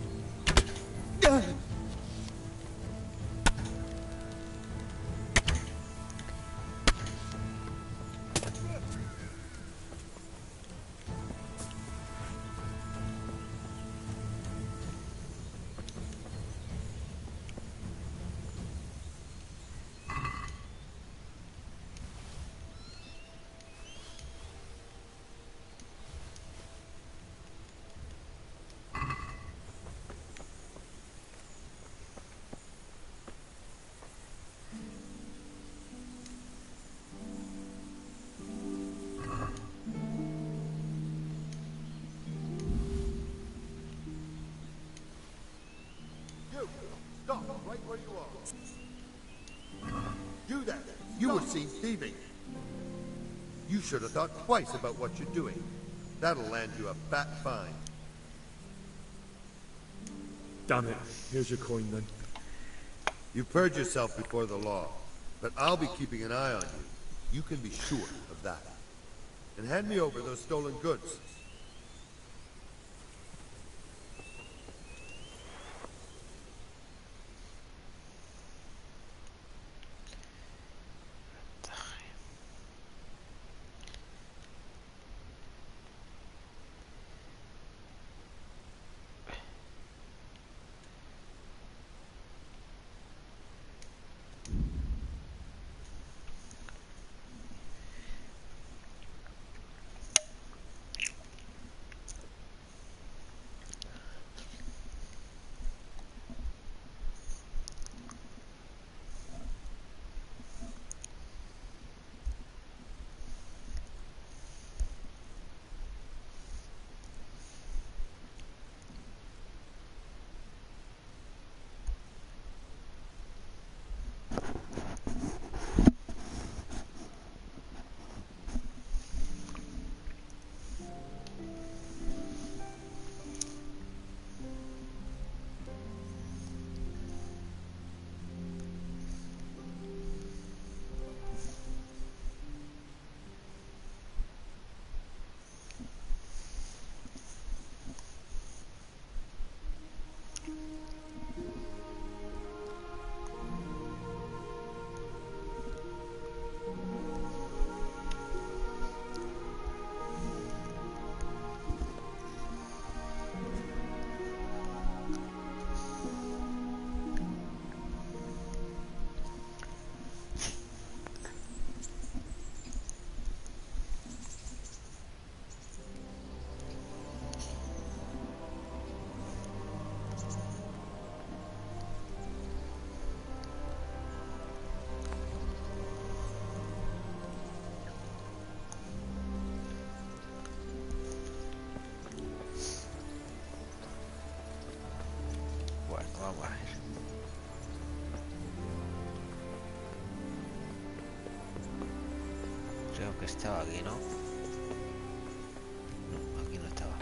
Stop right where you are. You there, you were seen thieving. You should have thought twice about what you're doing. That'll land you a fat fine. Damn it. Here's your coin then. You purged yourself before the law, but I'll be keeping an eye on you. You can be sure of that. And hand me over those stolen goods. Vamos a ver. Creo que estaba aquí, ¿no? No, aquí no estaba.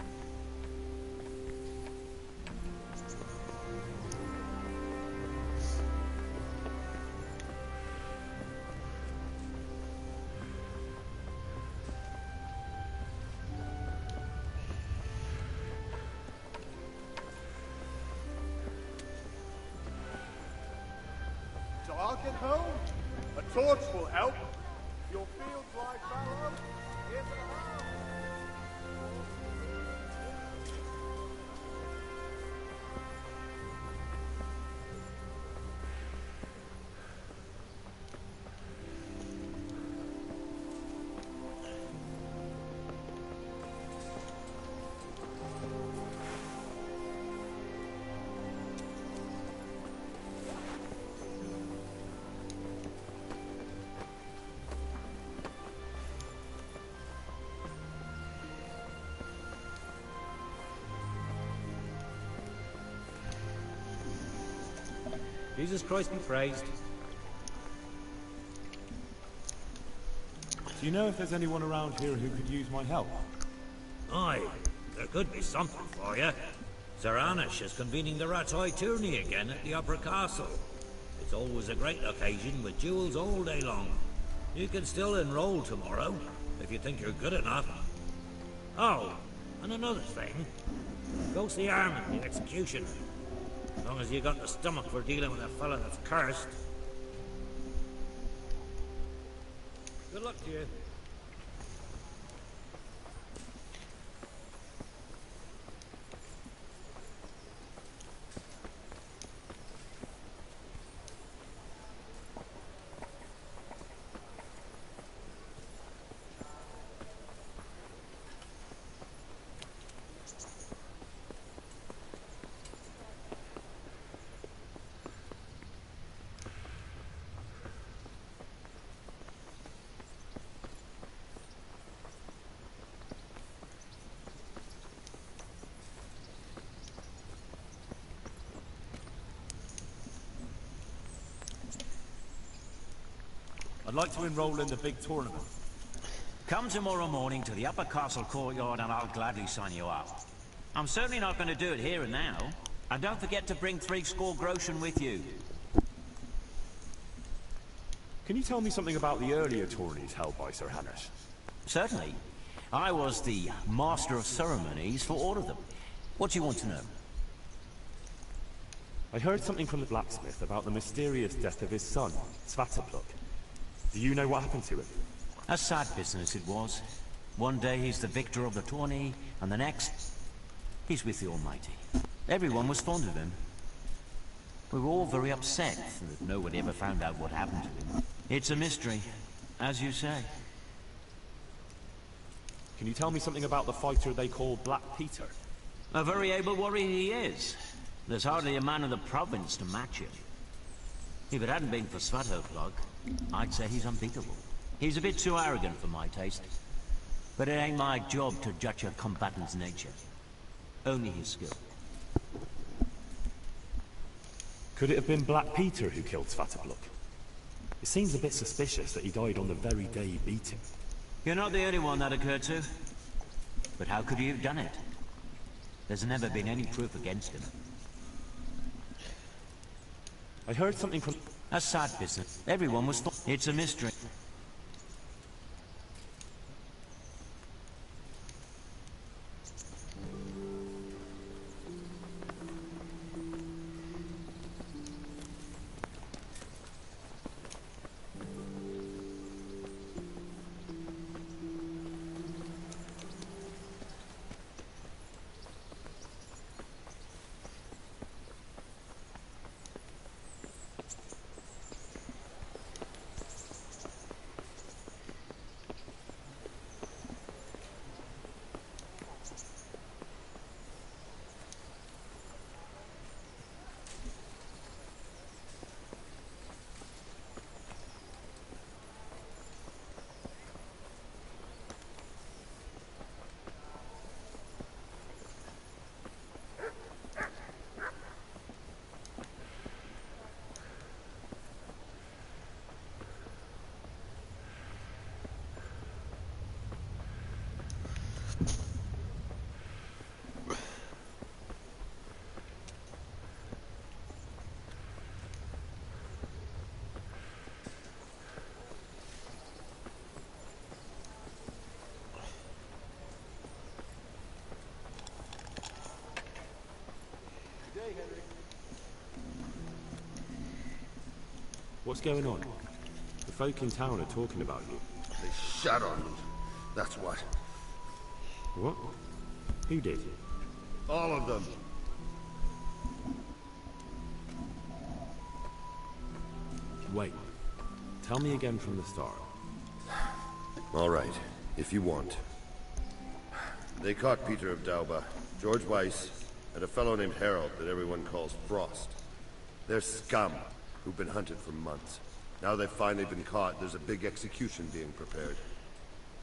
Dog? walking home? A torch will help. Your fields lie fallow. Here's a house. Jesus Christ be praised. Do you know if there's anyone around here who could use my help? Aye, there could be something for you. Sir Anish is convening the Rattay tourney again at the Upper Castle. It's always a great occasion with duels all day long. You can still enroll tomorrow, if you think you're good enough. Oh, and another thing. Go see Armin, the executioner. As long as you got the stomach for dealing with a fella that's cursed. Good luck to you. I'd like to enroll in the big tournament. Come tomorrow morning to the Upper Castle courtyard and I'll gladly sign you up. I'm certainly not going to do it here and now. And don't forget to bring 60 groschen with you. Can you tell me something about the earlier tourneys held by Sir Anish? Certainly. I was the master of ceremonies for all of them. What do you want to know? I heard something from the blacksmith about the mysterious death of his son, Svatopluk. Do you know what happened to him? A sad business it was. One day he's the victor of the tourney, and the next, he's with the Almighty. Everyone was fond of him. We were all very upset that no one ever found out what happened to him. It's a mystery, as you say. Can you tell me something about the fighter they call Black Peter? A very able warrior he is. There's hardly a man in the province to match him. If it hadn't been for Svatopluk, I'd say he's unbeatable. He's a bit too arrogant for my taste. But it ain't my job to judge a combatant's nature. Only his skill. Could it have been Black Peter who killed Svatopluk? It seems a bit suspicious that he died on the very day he beat him. You're not the only one that occurred to. But how could he have done it? There's never been any proof against him. I heard something from... A sad business. Everyone was... It's a mystery. What's going on? The folk in town are talking about you. They shot on me. That's what. What? Who did? All of them. Wait. Tell me again from the start. All right, if you want. They caught Peter of Dauba, George Weiss, and a fellow named Harold that everyone calls Frost. They're scum who've been hunted for months. Now they've finally been caught, there's a big execution being prepared.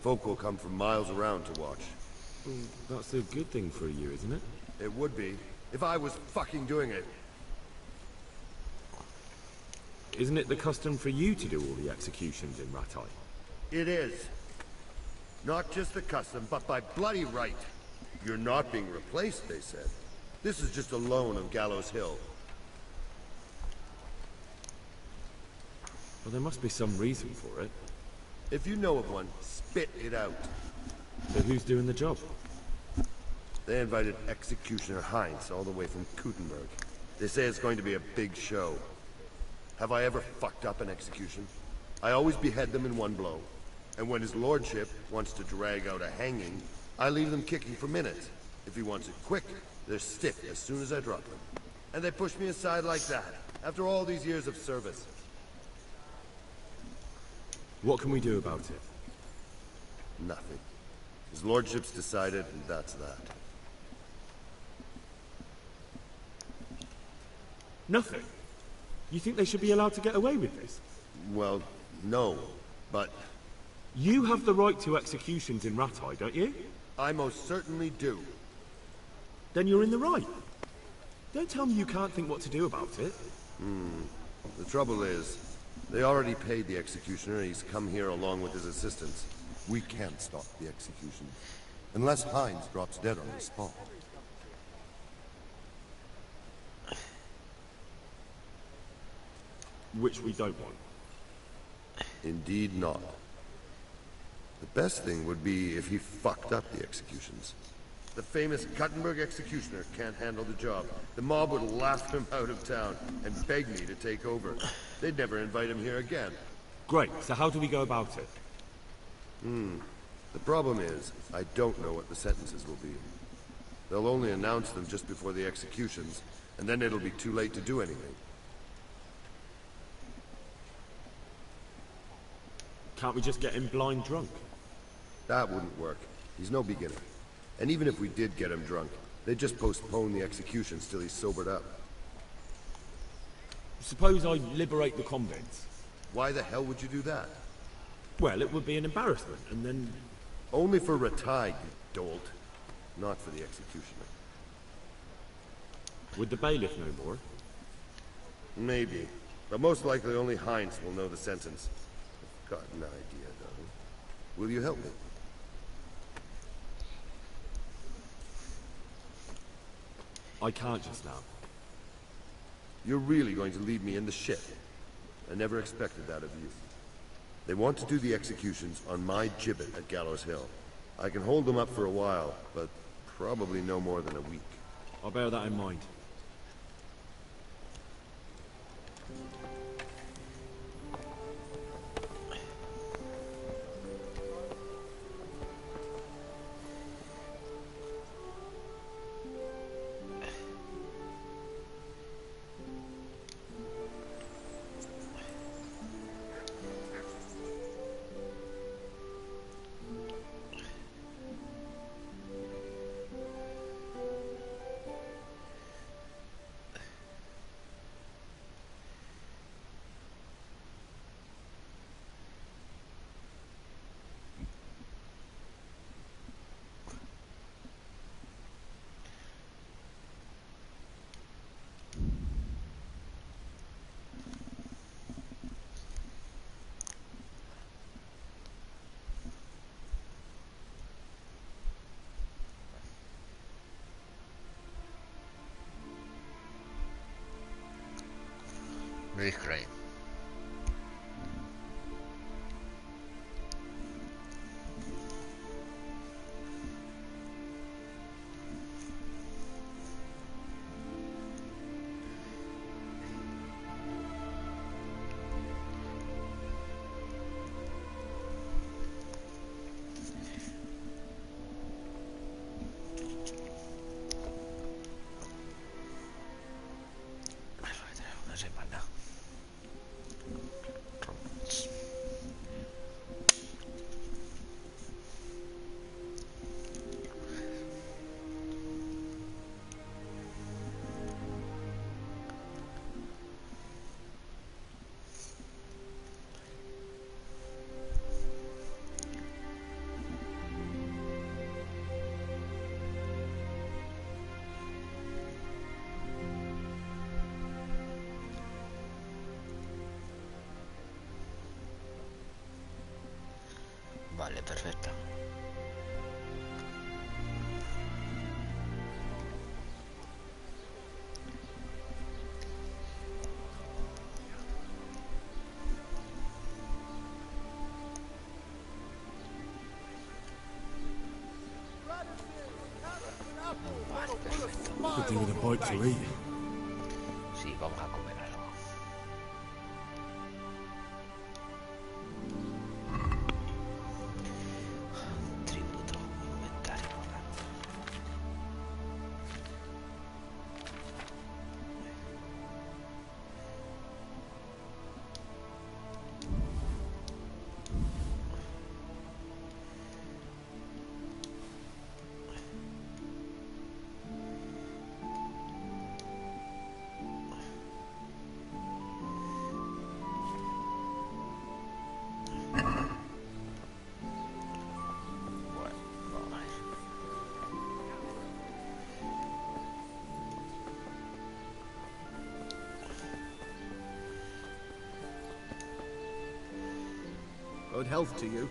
Folk will come from miles around to watch. Well, that's a good thing for you, isn't it? It would be, if I was fucking doing it. Isn't it the custom for you to do all the executions in Rattay? It is. Not just the custom, but by bloody right. You're not being replaced, they said. This is just a loan of Gallows Hill. Well, there must be some reason for it. If you know of one, spit it out. So who's doing the job? They invited Executioner Heinz all the way from Kutenberg. They say it's going to be a big show. Have I ever fucked up an execution? I always behead them in one blow. And when his lordship wants to drag out a hanging, I leave them kicking for minutes. If he wants it quick, they're stiff as soon as I drop them. And they push me aside like that, after all these years of service. What can we do about it? Nothing. His lordship's decided, and that's that. Nothing? You think they should be allowed to get away with this? Well, no, but... You have the right to executions in Rattay, don't you? I most certainly do. Then you're in the right. Don't tell me you can't think what to do about it. The trouble is, they already paid the executioner and he's come here along with his assistants. We can't stop the execution. Unless Heinz drops dead on the spot. Which we don't want. Indeed not. The best thing would be if he fucked up the executions. The famous Gutenberg executioner can't handle the job. The mob would laugh him out of town and beg me to take over. They'd never invite him here again. Great, so how do we go about it? The problem is, I don't know what the sentences will be. They'll only announce them just before the executions, and then it'll be too late to do anything. Can't we just get him blind drunk? That wouldn't work. He's no beginner. And even if we did get him drunk, they'd just postpone the executions till he's sobered up. Suppose I liberate the convicts. Why the hell would you do that? Well, it would be an embarrassment, and then... Only for Radzig, you dolt. Not for the executioner. Would the bailiff know more? Maybe. But most likely only Heinz will know the sentence. I've got an idea, though. Will you help me? I can't just now. You're really going to leave me in the shit. I never expected that of you. They want to do the executions on my gibbet at Gallows Hill. I can hold them up for a while, but probably no more than a week. I'll bear that in mind. Very great. Vale, perfecto. Could do with a bite to eat. Sí, vamos a comer algo. Tributo, inventario. Good health to you.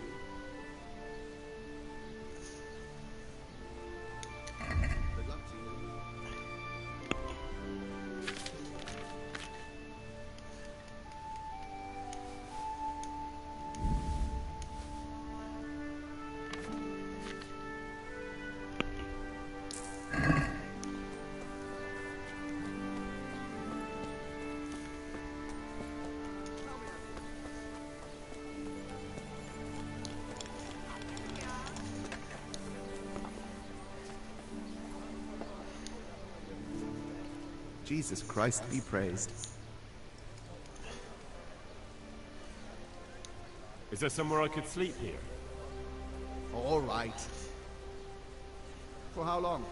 Good luck to you. Jesus Christ be praised. Is there somewhere I could sleep here? All right. For how long?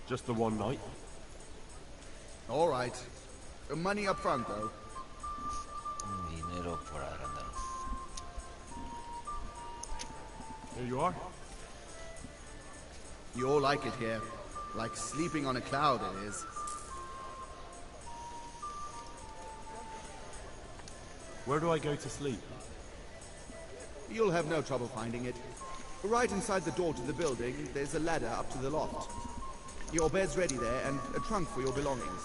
Just the one night? All right. Money up front, though. Dinero por adelantado. Here you are. You all like it here. Like sleeping on a cloud, it is. Where do I go to sleep? You'll have no trouble finding it. Right inside the door to the building, there's a ladder up to the loft. Your bed's ready there, and a trunk for your belongings.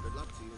Good luck to you.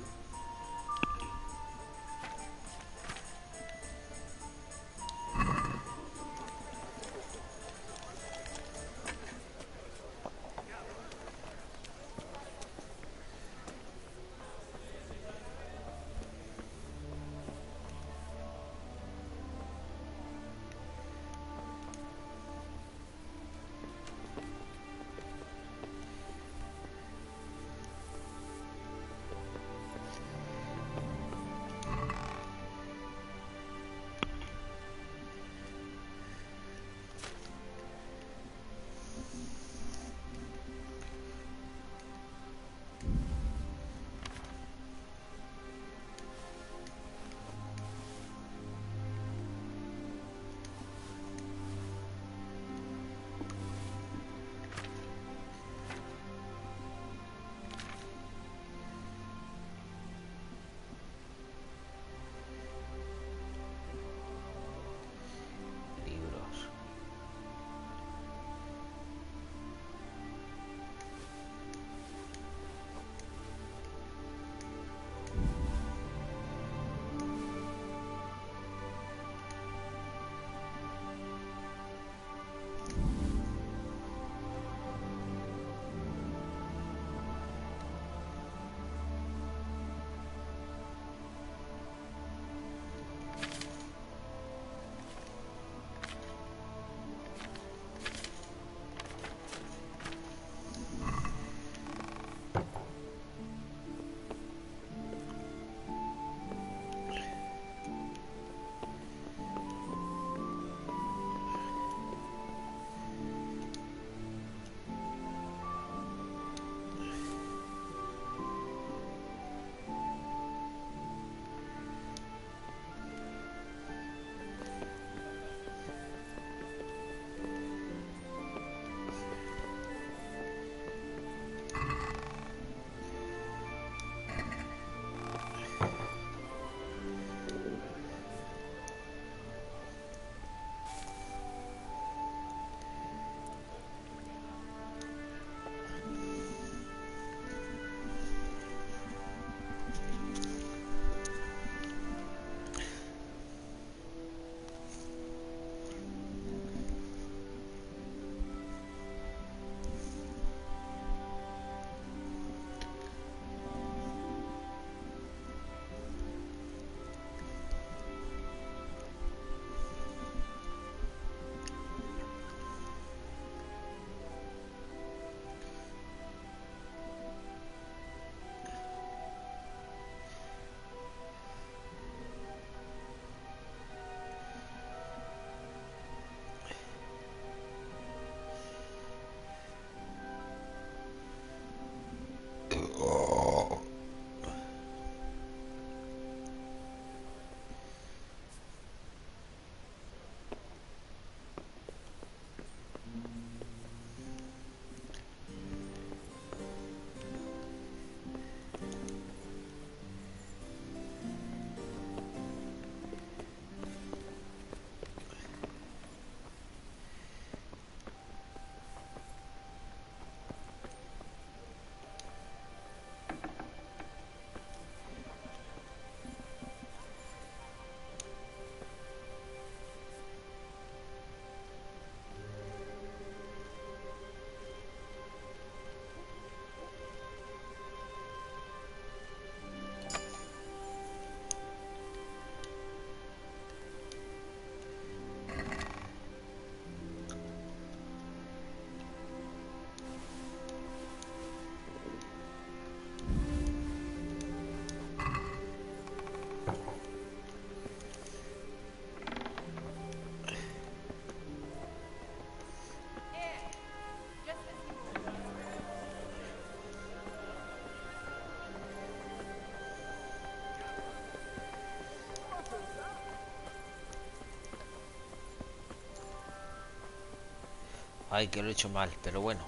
Ay, que lo he hecho mal, pero bueno.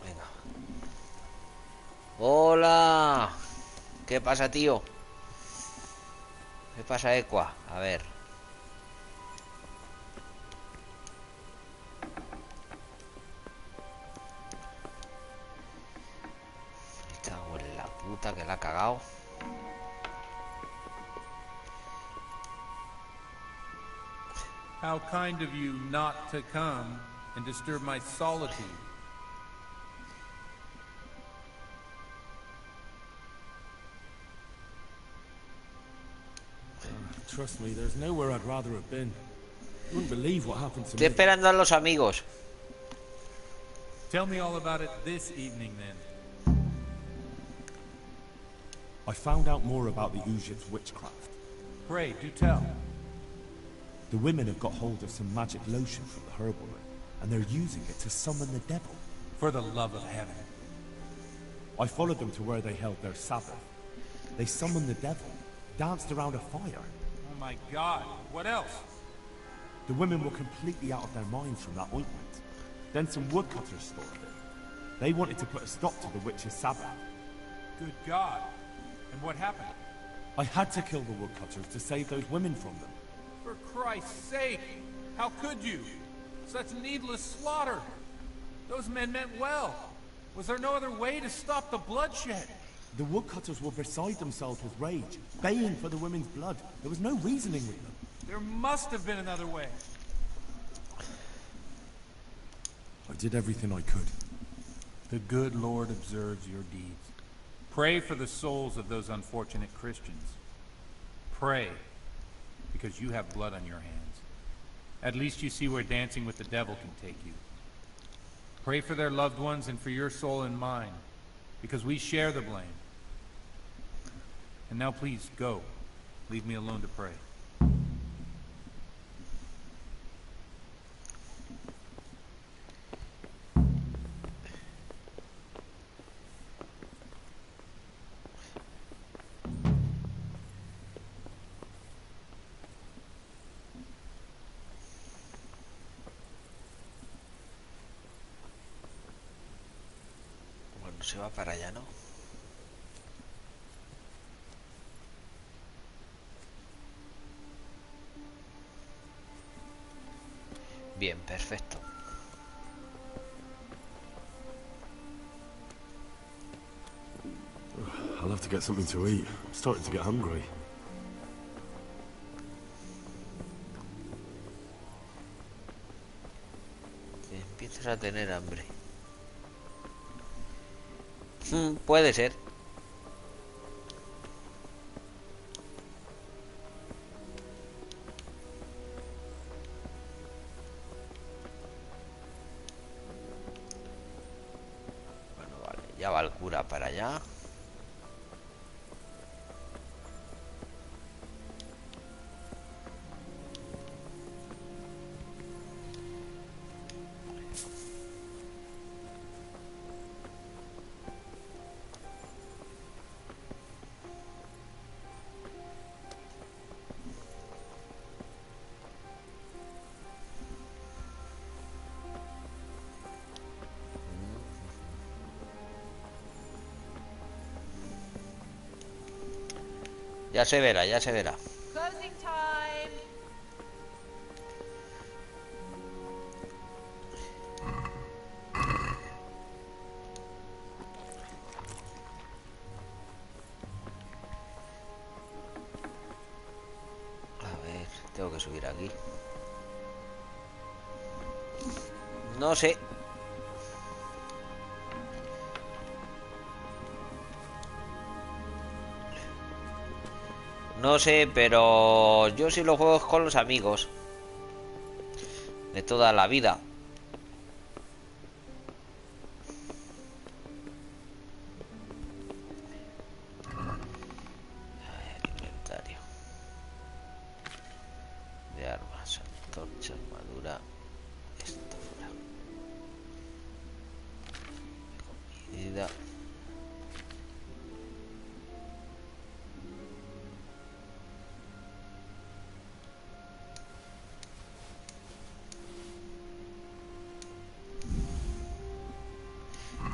Venga. Hola. ¿Qué pasa, tío? ¿Qué pasa, Equa? A ver. Me cago en la puta que la ha cagado. How kind of you not to come and disturb my solitude. Trust me, there's nowhere I'd rather have been. You wouldn't believe what happened to Estoy me. esperando a los amigos. Tell me all about it this evening, then. I found out more about the Ujit's witchcraft. Pray, do tell. The women have got hold of some magic lotion from the herbalry, and they're using it to summon the devil. For the love of heaven. I followed them to where they held their Sabbath. They summoned the devil, danced around a fire. Oh my God, what else? The women were completely out of their minds from that ointment. Then some woodcutters stormed it. They wanted to put a stop to the witch's Sabbath. Good God. And what happened? I had to kill the woodcutters to save those women from them. For Christ's sake! How could you? Such needless slaughter! Those men meant well. Was there no other way to stop the bloodshed? The woodcutters were beside themselves with rage, baying for the women's blood. There was no reasoning with them. There must have been another way. I did everything I could. The good Lord observes your deeds. Pray for the souls of those unfortunate Christians. Pray, because you have blood on your hands. At least you see where dancing with the devil can take you. Pray for their loved ones and for your soul and mine, because we share the blame. And now please, go. Leave me alone to pray. Se va para allá, ¿no? Bien, perfecto. I'll have to get something to eat. I'm starting to get hungry. Empiezas a tener hambre. Puede ser. Bueno, vale, ya va el cura para allá. Ya se verá, ya se verá. Closing time. A ver, tengo que subir aquí. No sé. No sé, pero yo sí lo juego con los amigos de toda la vida. Inventario de armas, antorcha, armadura, esto fuera. Comida.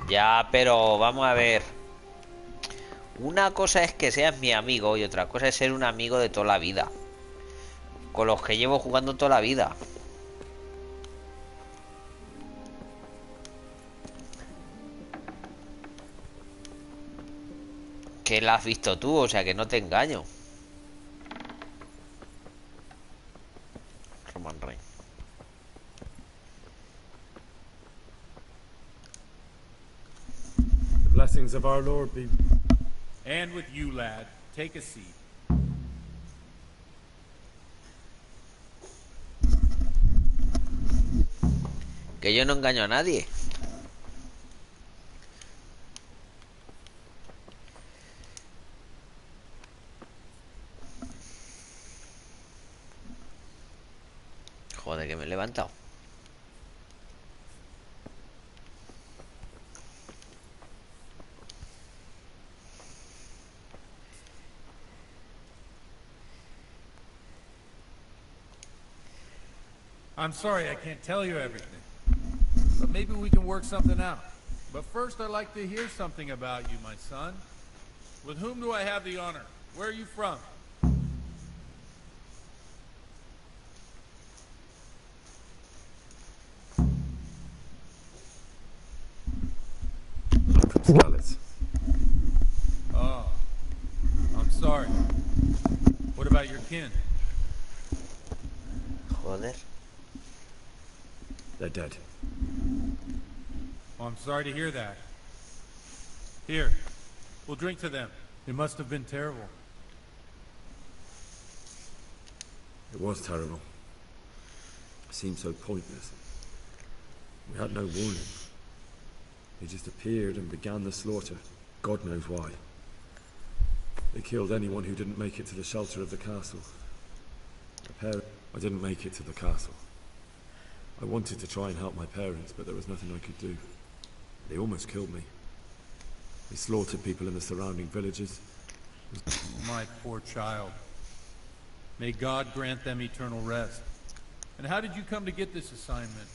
Ya, pero vamos a ver. Una cosa es que seas mi amigo y otra cosa es ser un amigo de toda la vida. Con los que llevo jugando toda la vida. Que la has visto tú, o sea que no te engaño. Roman Reigns. The blessings of our Lord be... And with you, lad. Take a seat. Que yo no engaño a nadie. Joder, que me he levantado. I'm sorry I can't tell you everything. But maybe we can work something out. But first I'd like to hear something about you, my son. With whom do I have the honor? Where are you from? Skalitz. Oh, I'm sorry. What about your kin? Joder. They're dead. Oh, I'm sorry to hear that. Here, we'll drink to them. It must have been terrible. It was terrible. It seemed so pointless. We had no warning. They just appeared and began the slaughter. God knows why. They killed anyone who didn't make it to the shelter of the castle. I didn't make it to the castle. I wanted to try and help my parents, but there was nothing I could do. They almost killed me. They slaughtered people in the surrounding villages. My poor child. May God grant them eternal rest. And how did you come to get this assignment?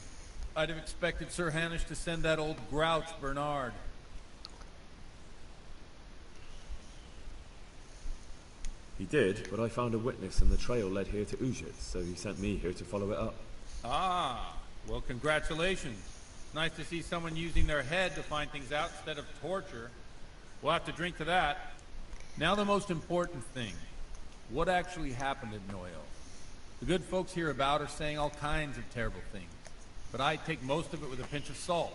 I'd have expected Sir Hanush to send that old grouch, Bernard. He did, but I found a witness and the trail led here to Ujit, so he sent me here to follow it up. Ah, well, congratulations. Nice to see someone using their head to find things out instead of torture. We'll have to drink to that. Now the most important thing. What actually happened at Noyle? The good folks hereabout are saying all kinds of terrible things, but I take most of it with a pinch of salt.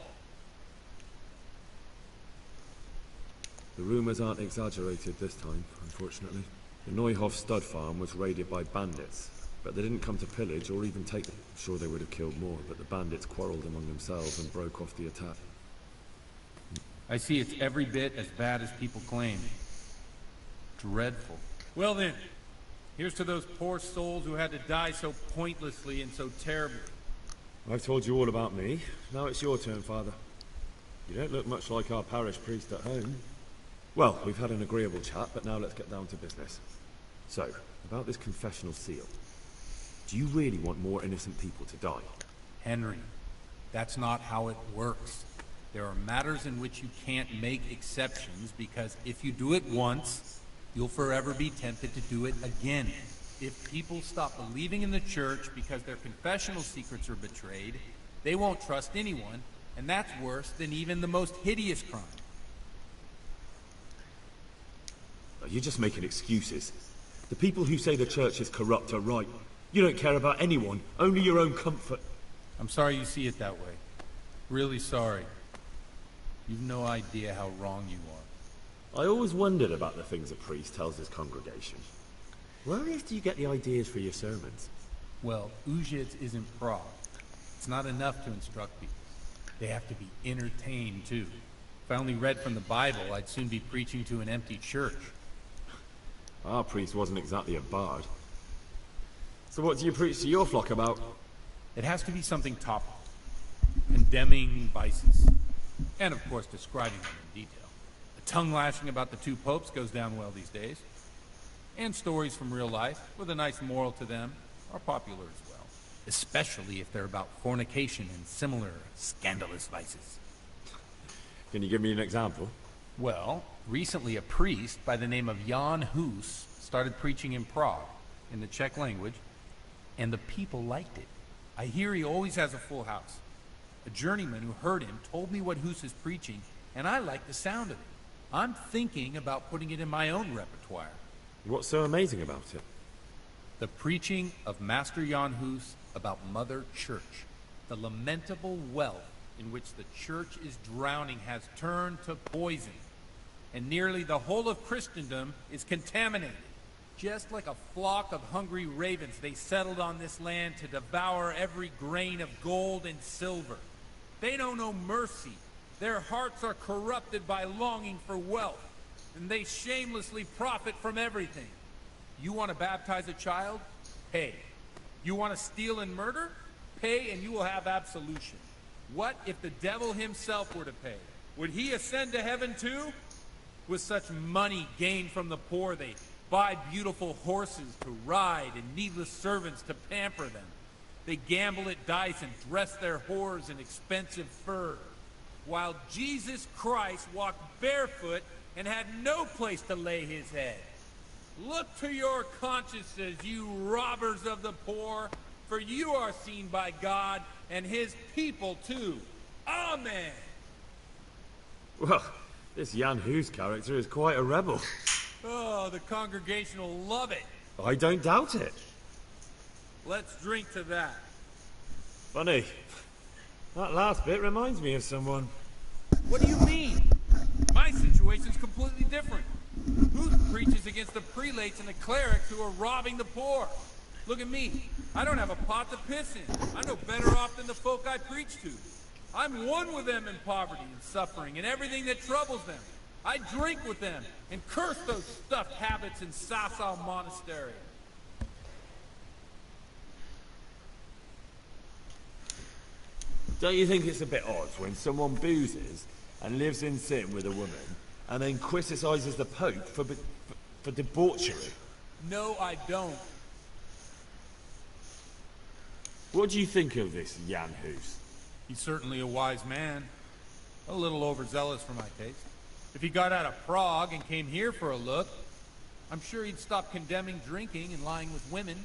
The rumors aren't exaggerated this time, unfortunately. The Neuhof stud farm was raided by bandits, but they didn't come to pillage or even take them. I'm sure they would have killed more, but the bandits quarreled among themselves and broke off the attack. I see it's every bit as bad as people claim. Dreadful. Well then, here's to those poor souls who had to die so pointlessly and so terribly. I've told you all about me. Now it's your turn, Father. You don't look much like our parish priest at home. Well, we've had an agreeable chat, but now let's get down to business. So, about this confessional seal. Do you really want more innocent people to die? Henry, that's not how it works. There are matters in which you can't make exceptions because if you do it once, you'll forever be tempted to do it again. If people stop believing in the church because their confessional secrets are betrayed, they won't trust anyone, and that's worse than even the most hideous crime. You're just making excuses. The people who say the church is corrupt are right. You don't care about anyone, only your own comfort. I'm sorry you see it that way. Really sorry. You've no idea how wrong you are. I always wondered about the things a priest tells his congregation. Where on earth do you get the ideas for your sermons? Well, Ujits isn't Prague. It's not enough to instruct people. They have to be entertained, too. If I only read from the Bible, I'd soon be preaching to an empty church. Our priest wasn't exactly a bard. So what do you preach to your flock about? It has to be something topical. Condemning vices. And of course describing them in detail. The tongue lashing about the two popes goes down well these days. And stories from real life, with a nice moral to them, are popular as well. Especially if they're about fornication and similar scandalous vices. Can you give me an example? Well, recently a priest by the name of Jan Hus started preaching in Prague, in the Czech language, and the people liked it. I hear he always has a full house. A journeyman who heard him told me what Hus is preaching, and I like the sound of it. I'm thinking about putting it in my own repertoire. What's so amazing about it? The preaching of Master Jan Hus about Mother Church. The lamentable wealth in which the Church is drowning has turned to poison, and nearly the whole of Christendom is contaminated. Just like a flock of hungry ravens, they settled on this land to devour every grain of gold and silver. They know no mercy. Their hearts are corrupted by longing for wealth, and they shamelessly profit from everything. You want to baptize a child? Pay. You want to steal and murder? Pay and you will have absolution. What if the devil himself were to pay? Would he ascend to heaven too? With such money gained from the poor, they buy beautiful horses to ride and needless servants to pamper them. They gamble at dice and dress their whores in expensive furs, while Jesus Christ walked barefoot and had no place to lay his head. Look to your consciences, you robbers of the poor, for you are seen by God and his people too. Amen. Well, this Jan Hus character is quite a rebel. Oh, the congregation will love it. I don't doubt it. Let's drink to that. Funny. That last bit reminds me of someone. What do you mean? My situation's completely different. Who preaches against the prelates and the clerics who are robbing the poor? Look at me. I don't have a pot to piss in. I'm no better off than the folk I preach to. I'm one with them in poverty and suffering and everything that troubles them. I drink with them and curse those stuffed habits in Sasau Monastery. Don't you think it's a bit odd when someone boozes and lives in sin with a woman and then criticizes the Pope for debauchery? No, I don't. What do you think of this Jan Hus? He's certainly a wise man. A little overzealous for my taste. If he got out of Prague and came here for a look, I'm sure he'd stop condemning drinking and lying with women.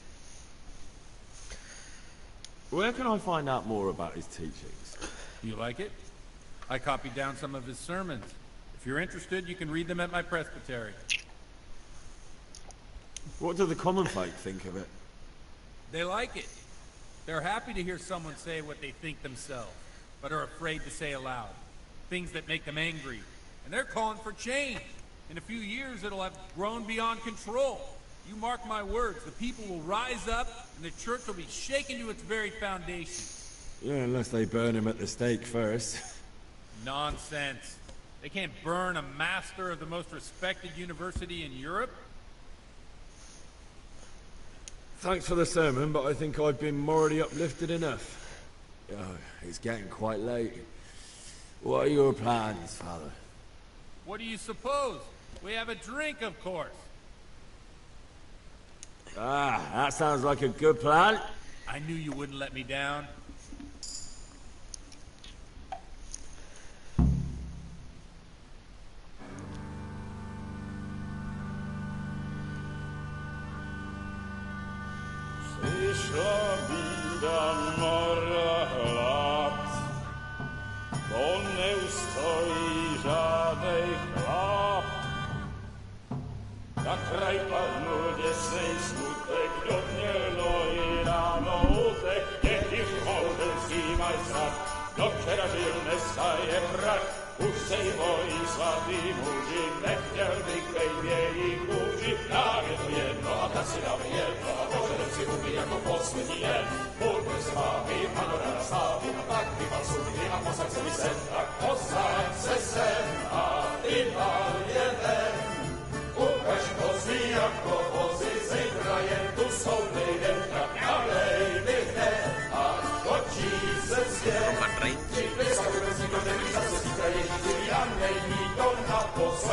Where can I find out more about his teachings? You like it? I copied down some of his sermons. If you're interested, you can read them at my presbytery. What do the common folk think of it? They like it. They're happy to hear someone say what they think themselves, but are afraid to say aloud. Things that make them angry. And they're calling for change. In a few years, it'll have grown beyond control. You mark my words, the people will rise up, and the church will be shaken to its very foundation. Yeah, unless they burn him at the stake first. Nonsense. They can't burn a master of the most respected university in Europe. Thanks for the sermon, but I think I've been morally uplifted enough. Oh, it's getting quite late. What are your plans, Father? What do you suppose? We have a drink, of course. Ah, that sounds like a good plan. I knew you wouldn't let me down. Przyszła bida mora lat, bo nie ustoi żadnej chlap. Na kraj panuje swej smutek, do dnielo i rano utek, niech ich wołdęski majstrat, do przerażylne staje brak. Už se jí bojí svatý muži, nechtěl bych bejmě jí kůži. Nám je to jedno a tak si dáme jedno a požadem si umí jako poslední jen. Půjdu se vámi, panorama slávy a pak vypal sudy a posaď se mi sem. Tak posaď se sem a vypal je ven. Ukaž kozy jako vozy, zítra jen tu jsou nejdem, tak nalej mi hned, až točí se svět.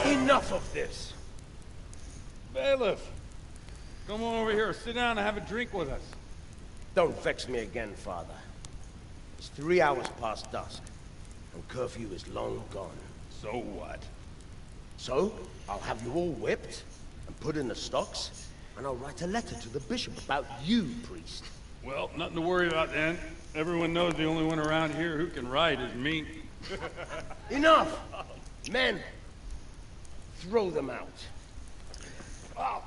Enough of this! Bailiff! Come on over here, sit down and have a drink with us. Don't vex me again, Father. It's 3 hours past dusk, and curfew is long gone. So what? So, I'll have you all whipped and put in the stocks, and I'll write a letter to the bishop about you, priest. Well, nothing to worry about then. Everyone knows the only one around here who can write is me. Enough! Men, throw them out. Oh.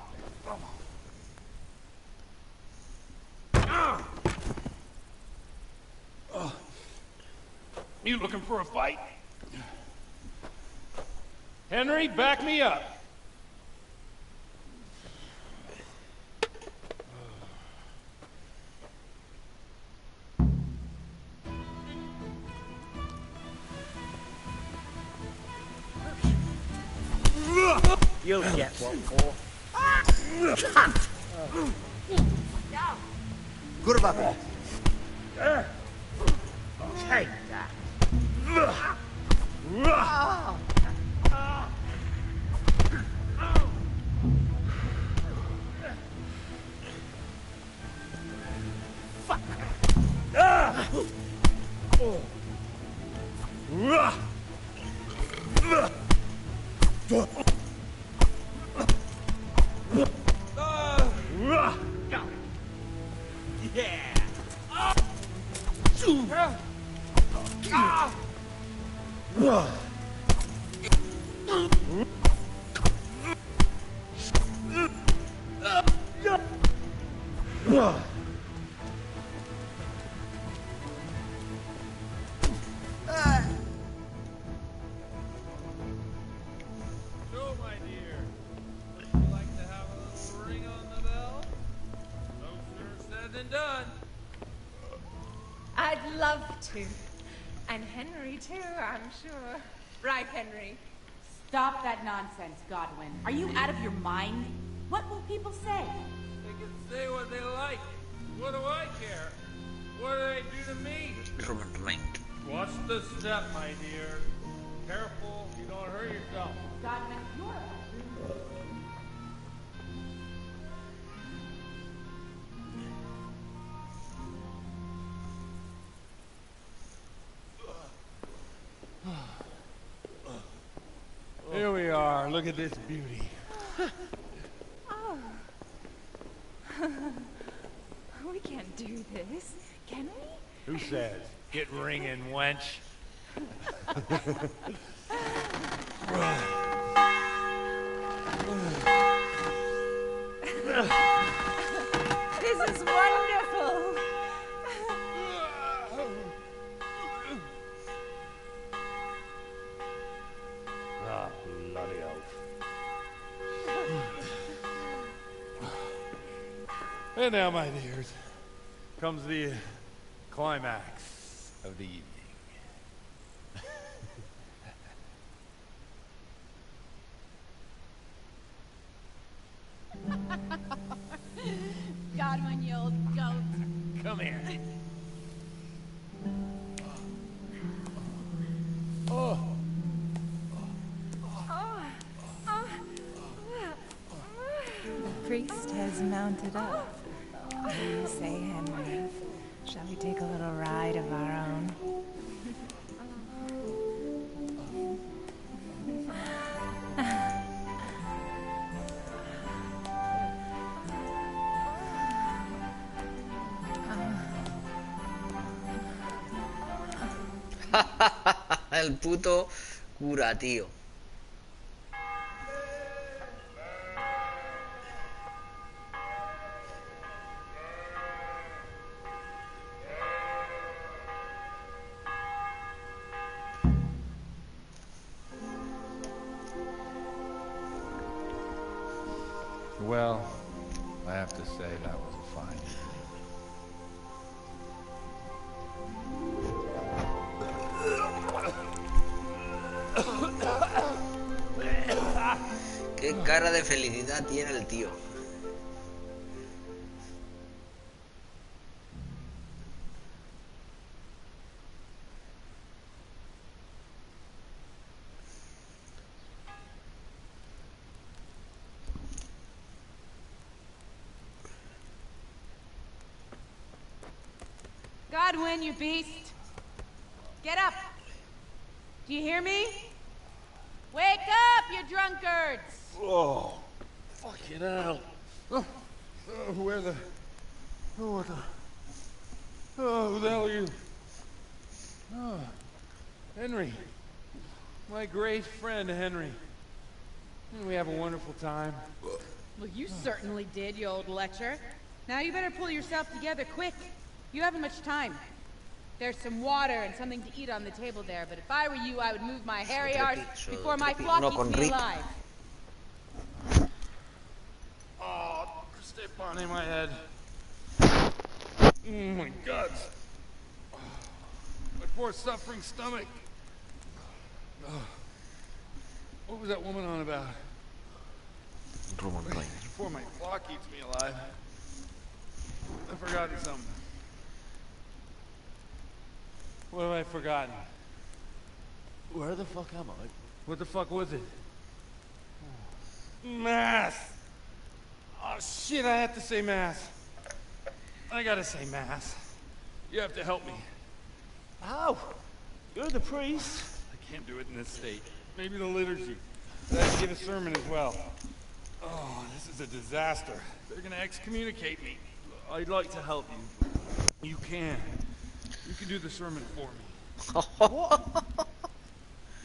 You looking for a fight? Henry, back me up. You'll get one for. Cunt! Kurwa! Take that. So, my dear, would you like to have a little ring on the bell? No sooner said than done. I'd love to. And Henry, too, I'm sure. Right, Henry? Stop that nonsense, Godwin. Are you out of your mind? What will people say? They can say what they like. What do I care? What do they do to me? Watch the step, my dear. Careful, you don't hurt yourself. Godwin, you're Here we are. Look at this beauty. Oh. We can't do this, can we? Who says? Get ringing, wench. This is wonderful. Ah, bloody oath. And now, my dears, comes the climax of the evening. Godwin, you old goat. Come here. The priest has mounted up. What do you say, Henry? Shall we take a little ride of our own? El puto cura, tío. Well, I have to say that was a fine evening. Qué cara de felicidad tiene el tío. Godwin, you beast. Get up. Do you hear me? Wake up, you drunkards! Oh, fucking hell. Where the... Oh, what the... Oh, who the hell are you? Oh, Henry. My great friend, Henry. And we have a wonderful time. Well, you certainly did, you old lecher. Now you better pull yourself together quick. You haven't much time. There's some water and something to eat on the table there, but if I were you, I would move my hairy arse before my flock eats me alive. Oh, step on in my head. Oh my guts. My poor suffering stomach. What was that woman on about? Before my flock eats me alive. I've forgotten something. What have I forgotten? Where the fuck am I? What the fuck was it? Mass! Oh shit, I have to say mass. I gotta say mass. You have to help me. How? You're the priest. I can't do it in this state. Maybe the liturgy. I have to give a sermon as well. Oh, this is a disaster. They're gonna excommunicate me. I'd like to help you. You can. You can do the sermon for me. What?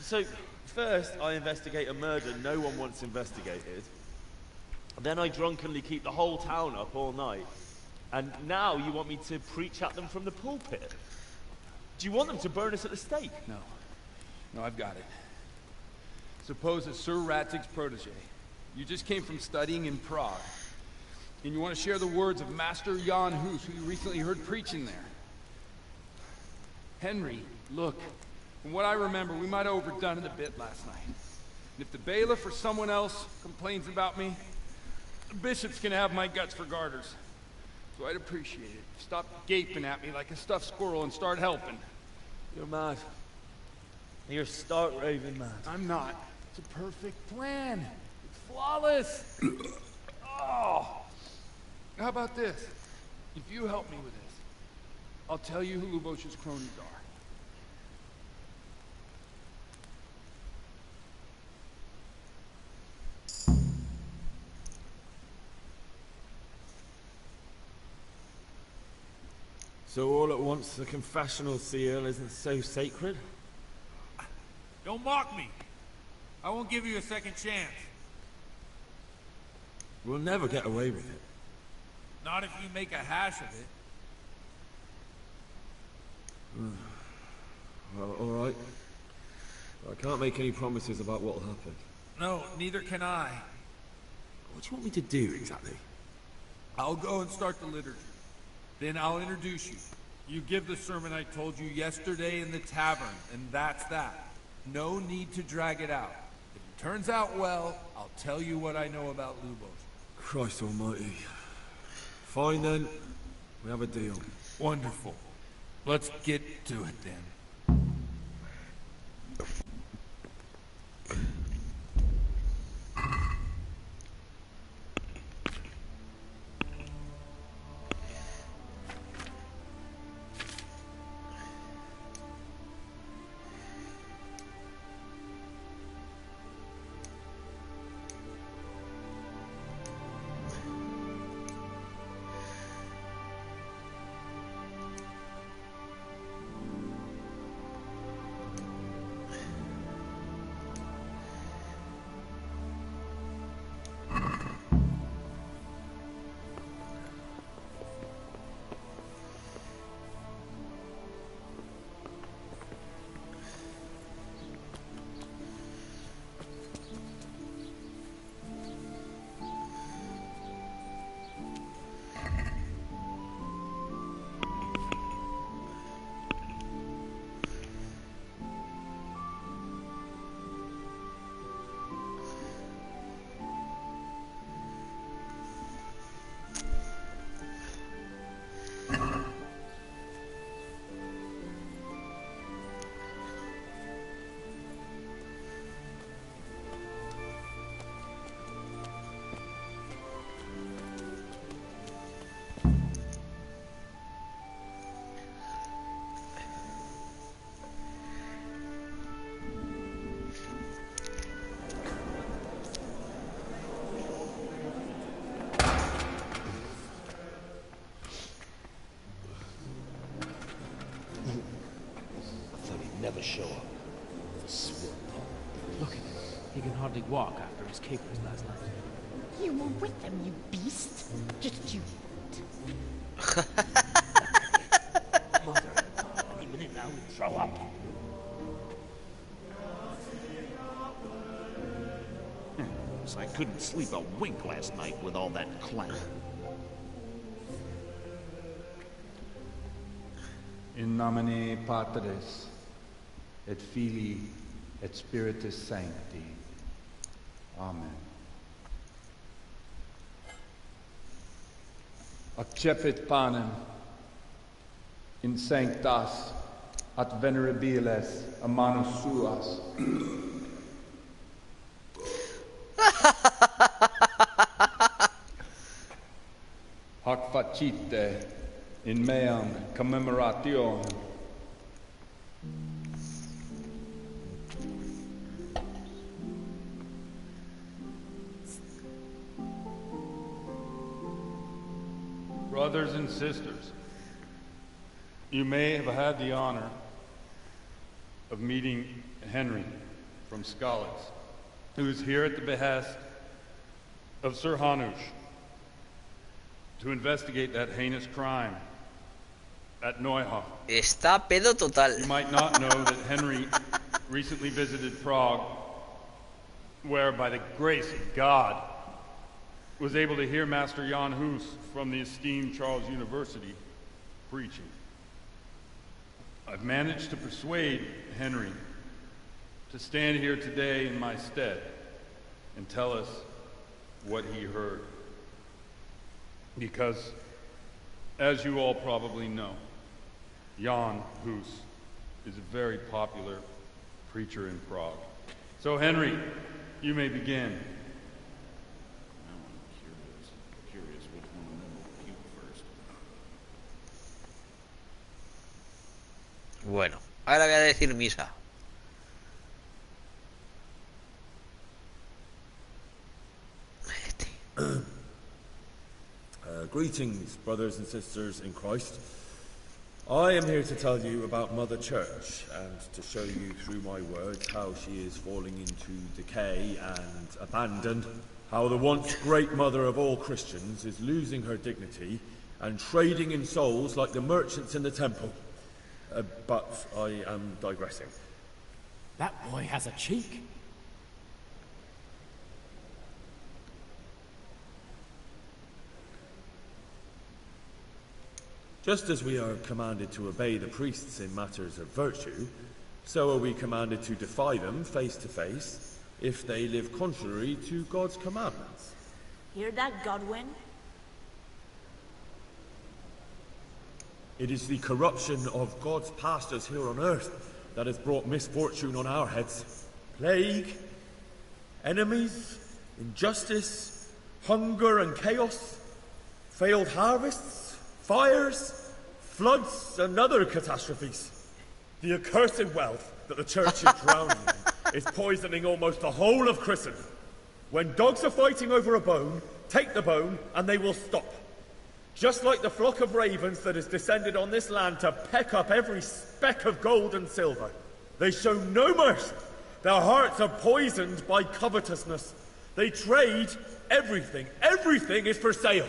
So, first I investigate a murder no one wants investigated. Then I drunkenly keep the whole town up all night. And now you want me to preach at them from the pulpit? Do you want them to burn us at the stake? No. No, I've got it. Suppose as Sir Radzig's protege, you just came from studying in Prague, and you want to share the words of Master Jan Hus, who you recently heard preaching there. Henry, look, from what I remember, we might have overdone it a bit last night. And if the bailiff or someone else complains about me, the bishops can have my guts for garters. So I'd appreciate it. Stop gaping at me like a stuffed squirrel and start helping. You're mad. You're stark raving mad. I'm not. It's a perfect plan. It's flawless. Oh. How about this? If you help me with this, I'll tell you who Lubosh's cronies are. So all at once the confessional seal isn't so sacred? Don't mock me. I won't give you a second chance. We'll never get away with it. Not if you make a hash of it. Well, all right. I can't make any promises about what'll happen. No, neither can I. What do you want me to do exactly? I'll go and start the liturgy. Then I'll introduce you. You give the sermon I told you yesterday in the tavern, and that's that. No need to drag it out. If it turns out well, I'll tell you what I know about Lubosh. Christ almighty. Fine then. We have a deal. Wonderful. Let's get to it then. never show up. The swimp. Look at him. He can hardly walk after his capers last night. You were with them, you beast. Just you. Mother, any minute now we'd throw up. I couldn't sleep a wink last night with all that clang. In nomine Patris, et Filii, et Spiritus Sancti. Amen. Accepit panem in sanctas at venerabiles a manus suas. Hac facite in meam commemoration. Brothers and sisters, you may have had the honor of meeting Henry from Skalitz, who is here at the behest of Sir Hanush to investigate that heinous crime at Neuhof. Está pedo total. You might not know that Henry recently visited Prague, where by the grace of God was able to hear Master Jan Hus from the esteemed Charles University preaching. I've managed to persuade Henry to stand here today in my stead and tell us what he heard. Because, as you all probably know, Jan Hus is a very popular preacher in Prague. So, Henry, you may begin. Curious which one of them will puke first. Bueno, ahora voy a decir misa. Greetings, brothers and sisters in Christ. I am here to tell you about Mother Church and to show you through my words how she is falling into decay and abandon, how the once great mother of all Christians is losing her dignity and trading in souls like the merchants in the temple. But I am digressing. That boy has a cheek. Just as we are commanded to obey the priests in matters of virtue, so are we commanded to defy them face to face if they live contrary to God's commandments. Hear that, Godwin? It is the corruption of God's pastors here on earth that has brought misfortune on our heads. Plague, enemies, injustice, hunger and chaos, failed harvests, fires, floods, and other catastrophes. The accursed wealth that the church is drowning in is poisoning almost the whole of Christendom. When dogs are fighting over a bone, take the bone and they will stop. Just like the flock of ravens that has descended on this land to peck up every speck of gold and silver. They show no mercy. Their hearts are poisoned by covetousness. They trade everything. Everything is for sale.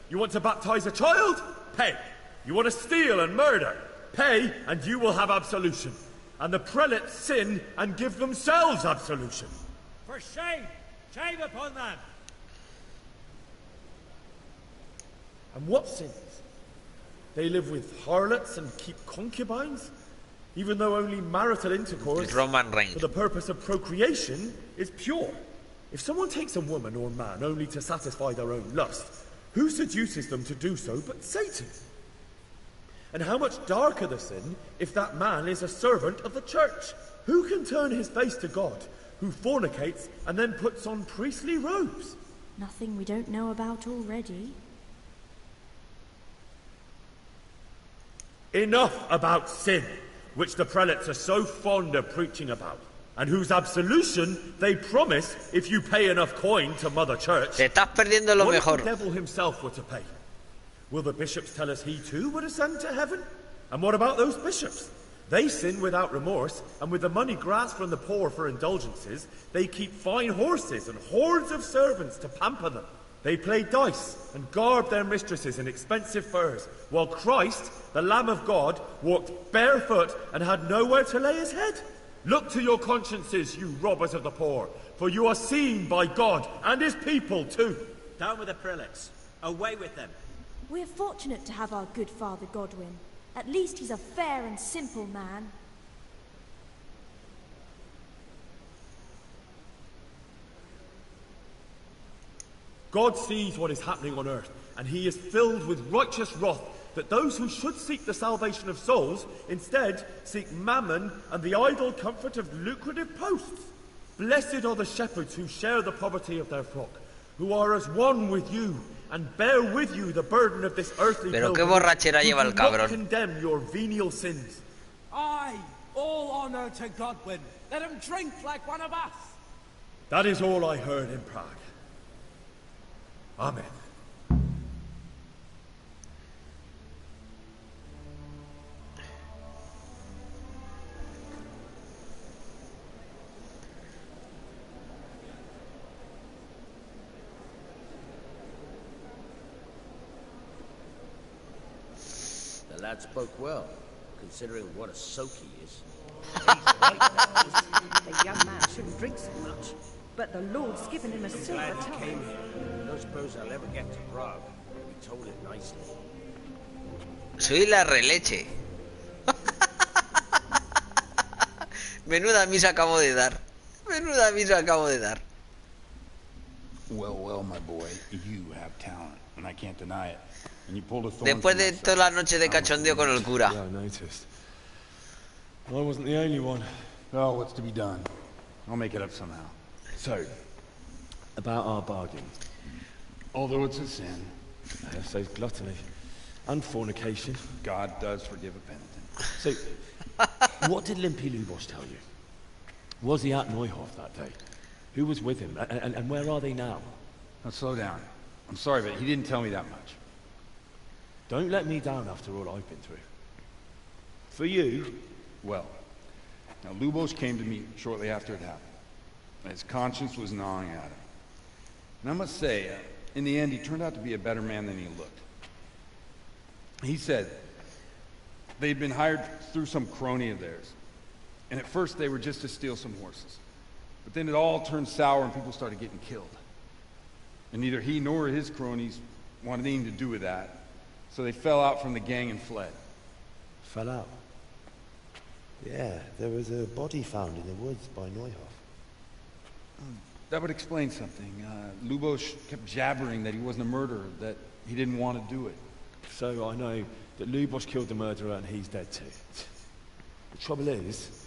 You want to baptize a child? Pay. You want to steal and murder? Pay, and you will have absolution. And the prelates sin and give themselves absolution. For shame! Shame upon them! And what sins? They live with harlots and keep concubines, even though only marital intercourse Roman Reigns for the purpose of procreation is pure. If someone takes a woman or man only to satisfy their own lust, who seduces them to do so but Satan? And how much darker the sin if that man is a servant of the church? Who can turn his face to God, who fornicates and then puts on priestly robes? Nothing we don't know about already. Enough about sin, which the prelates are so fond of preaching about, and whose absolution they promise if you pay enough coin to Mother Church. Te estás perdiendo lo What if mejor. the devil himself were to pay? Will the bishops tell us he too would ascend to heaven? And what about those bishops? They sin without remorse, and with the money grasped from the poor for indulgences, they keep fine horses and hordes of servants to pamper them. They play dice and garb their mistresses in expensive furs, while Christ, the Lamb of God, walked barefoot and had nowhere to lay his head. Look to your consciences, you robbers of the poor, for you are seen by God and his people too. Down with the prelates. Away with them. We're fortunate to have our good Father Godwin. At least he's a fair and simple man. God sees what is happening on earth, and he is filled with righteous wrath that those who should seek the salvation of souls instead seek mammon and the idle comfort of lucrative posts. Blessed are the shepherds who share the poverty of their flock, who are as one with you and bear with you the burden of this earthly Pero qué borrachera lleva el cabrón. Condemn your venial sins. Aye, all honor to Godwin. Let him drink like one of us. That is all I heard in Prague. Amen. The lad spoke well, considering what a soak he is. The young man shouldn't drink so much, but the Lord's given him a silver Glad he tongue. came here. I don't suppose I'll ever get to Prague. We told it nicely. Soy la releche. Menuda misa acabo de dar. Menuda misa acabo de dar. Well, well, my boy, you have talent, and I can't deny it. And you pulled a thorn Después de toda la noche de cachondeo con el cura. Yeah, I noticed. I wasn't the only one. Well, what's to be done? I'll make it up somehow. So, about our bargain. Although it's a sin. So gluttony and fornication. God does forgive a penitent. So, what did Limpy Lubos tell you? Was he at Neuhof that day? Who was with him? And where are they now? Now slow down. I'm sorry, but he didn't tell me that much. Don't let me down after all I've been through. For you, well, now Lubos came to me shortly after it happened. His conscience was gnawing at him. And I must say, in the end, he turned out to be a better man than he looked. He said they'd been hired through some crony of theirs. And at first they were just to steal some horses. But then it all turned sour and people started getting killed. And neither he nor his cronies wanted anything to do with that. So they fell out from the gang and fled. Fell out? Yeah, there was a body found in the woods by Neuhof. That would explain something. Lubos kept jabbering that he wasn't a murderer, that he didn't want to do it. So I know that Lubos killed the murderer and he's dead too. The trouble is,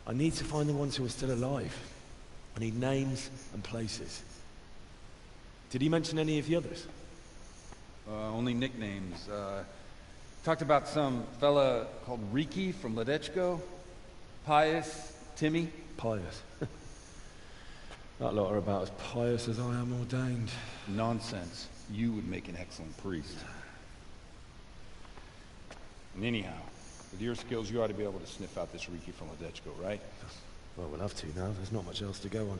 I need to find the ones who are still alive. I need names and places. Did he mention any of the others? Only nicknames. Talked about some fella called Riki from Ledechko. Pius, Timmy. Pius. That lot are about as pious as I am ordained. Nonsense. You would make an excellent priest. And anyhow, with your skills, you ought to be able to sniff out this Riki from Ledechko, right? Well, we'll have to now. There's not much else to go on.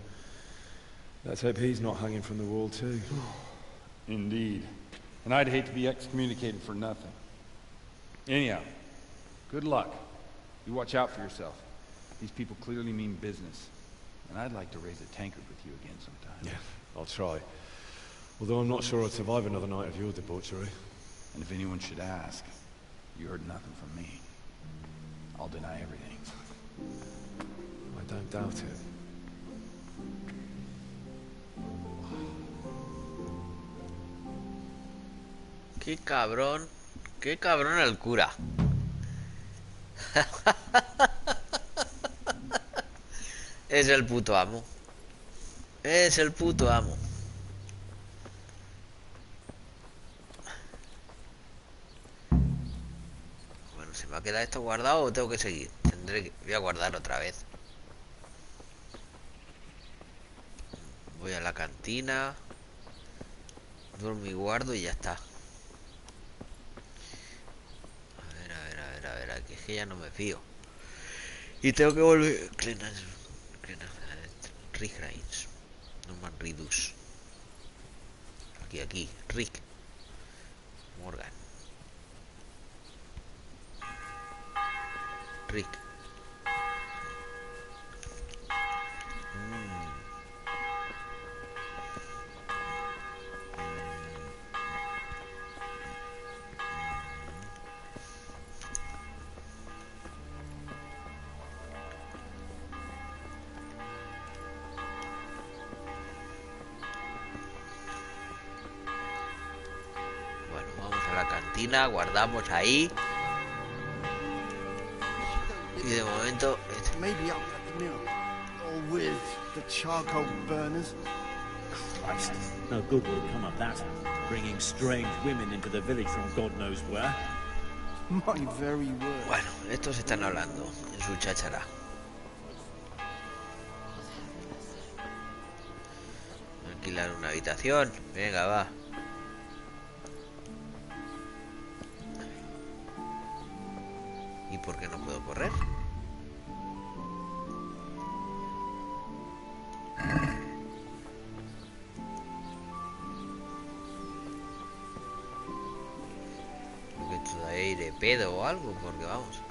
Let's hope he's not hanging from the wall too. Indeed. And I'd hate to be excommunicated for nothing. Anyhow, good luck. You watch out for yourself. These people clearly mean business. And I'd like to raise a tankard with you again sometime. Yeah, I'll try. Although I'm not sure I'd survive another night of your debauchery. And if anyone should ask, you heard nothing from me. I'll deny everything. I don't doubt it. Qué cabrón el cura. Es el puto amo. Es el puto amo. Bueno, ¿se me va a quedar esto guardado o tengo que seguir? Voy a guardar otra vez. Voy a la cantina. Duermo y guardo y ya está. A ver, que es que ya no me fío. Y tengo que volver. Rick Grimes. No man Ridus. Aquí. Rick. Morgan. Rick. Bueno, vamos a la cantina, guardamos ahí. Y de momento... Maybe up at the mill. Or with the charcoal burners. Christ, no good will come of that. Bringing strange women into the village from God knows where. My very word. Bueno, estos están hablando en su cháchara. Alquilar una habitación. Venga, va. ¿Y por qué no puedo correr? Creo que esto de aire pedo o algo, porque vamos.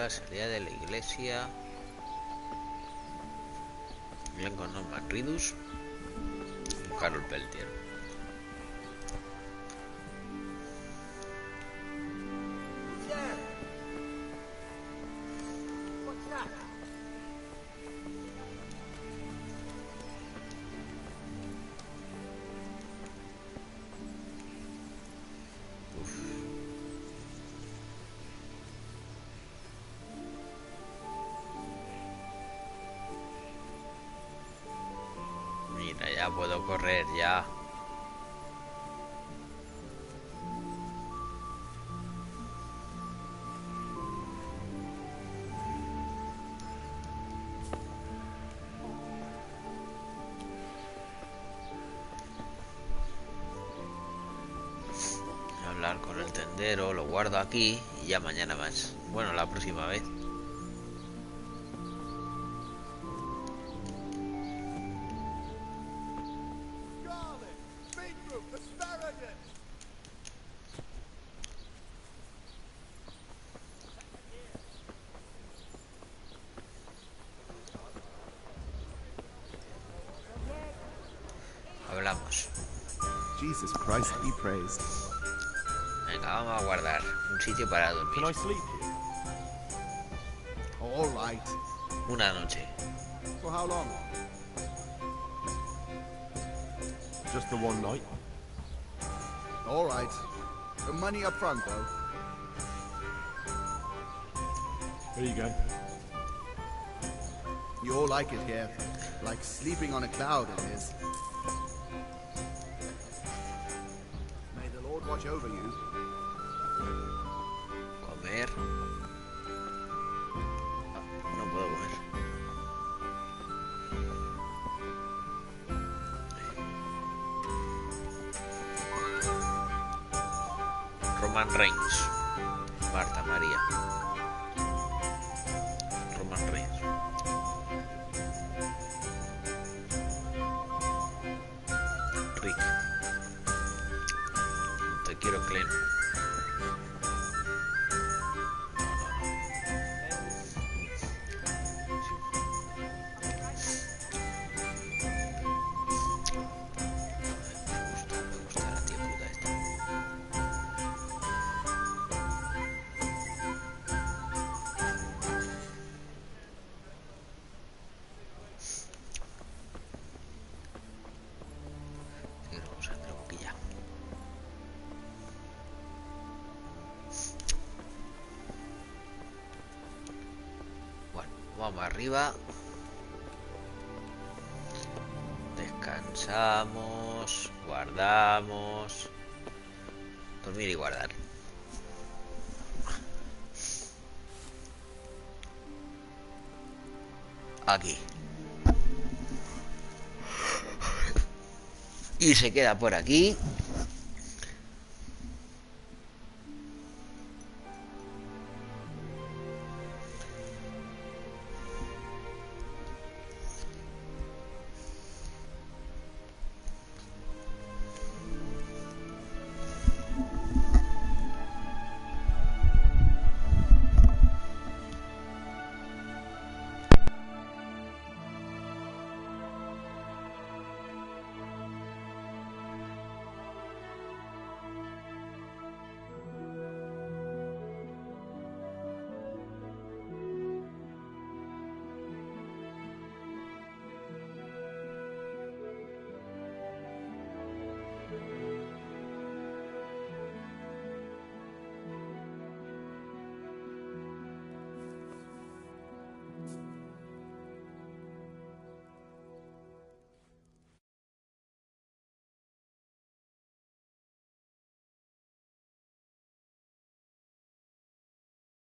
Salida de la iglesia. Blanco Norman Ridus. Carol Peltier. Mira, ya puedo correr, ya. Hablar con el tendero, lo guardo aquí y ya mañana más. Bueno, la próxima vez. Hablamos. Jesus Christ be praised. Venga, vamos a guardar un sitio para dormir. Can I sleep here? All right. Una noche. For how long? Just the one night. All right. The money up front, though. There you go. You all like it here. Like sleeping on a cloud, it is. May the Lord watch over you. Comer. No puedo comer. Roman Reigns. Marta María. Roman Reigns. Rick. Te quiero, Clem. Vamos arriba. Descansamos. Guardamos. Dormir y guardar. Aquí. Y se queda por aquí.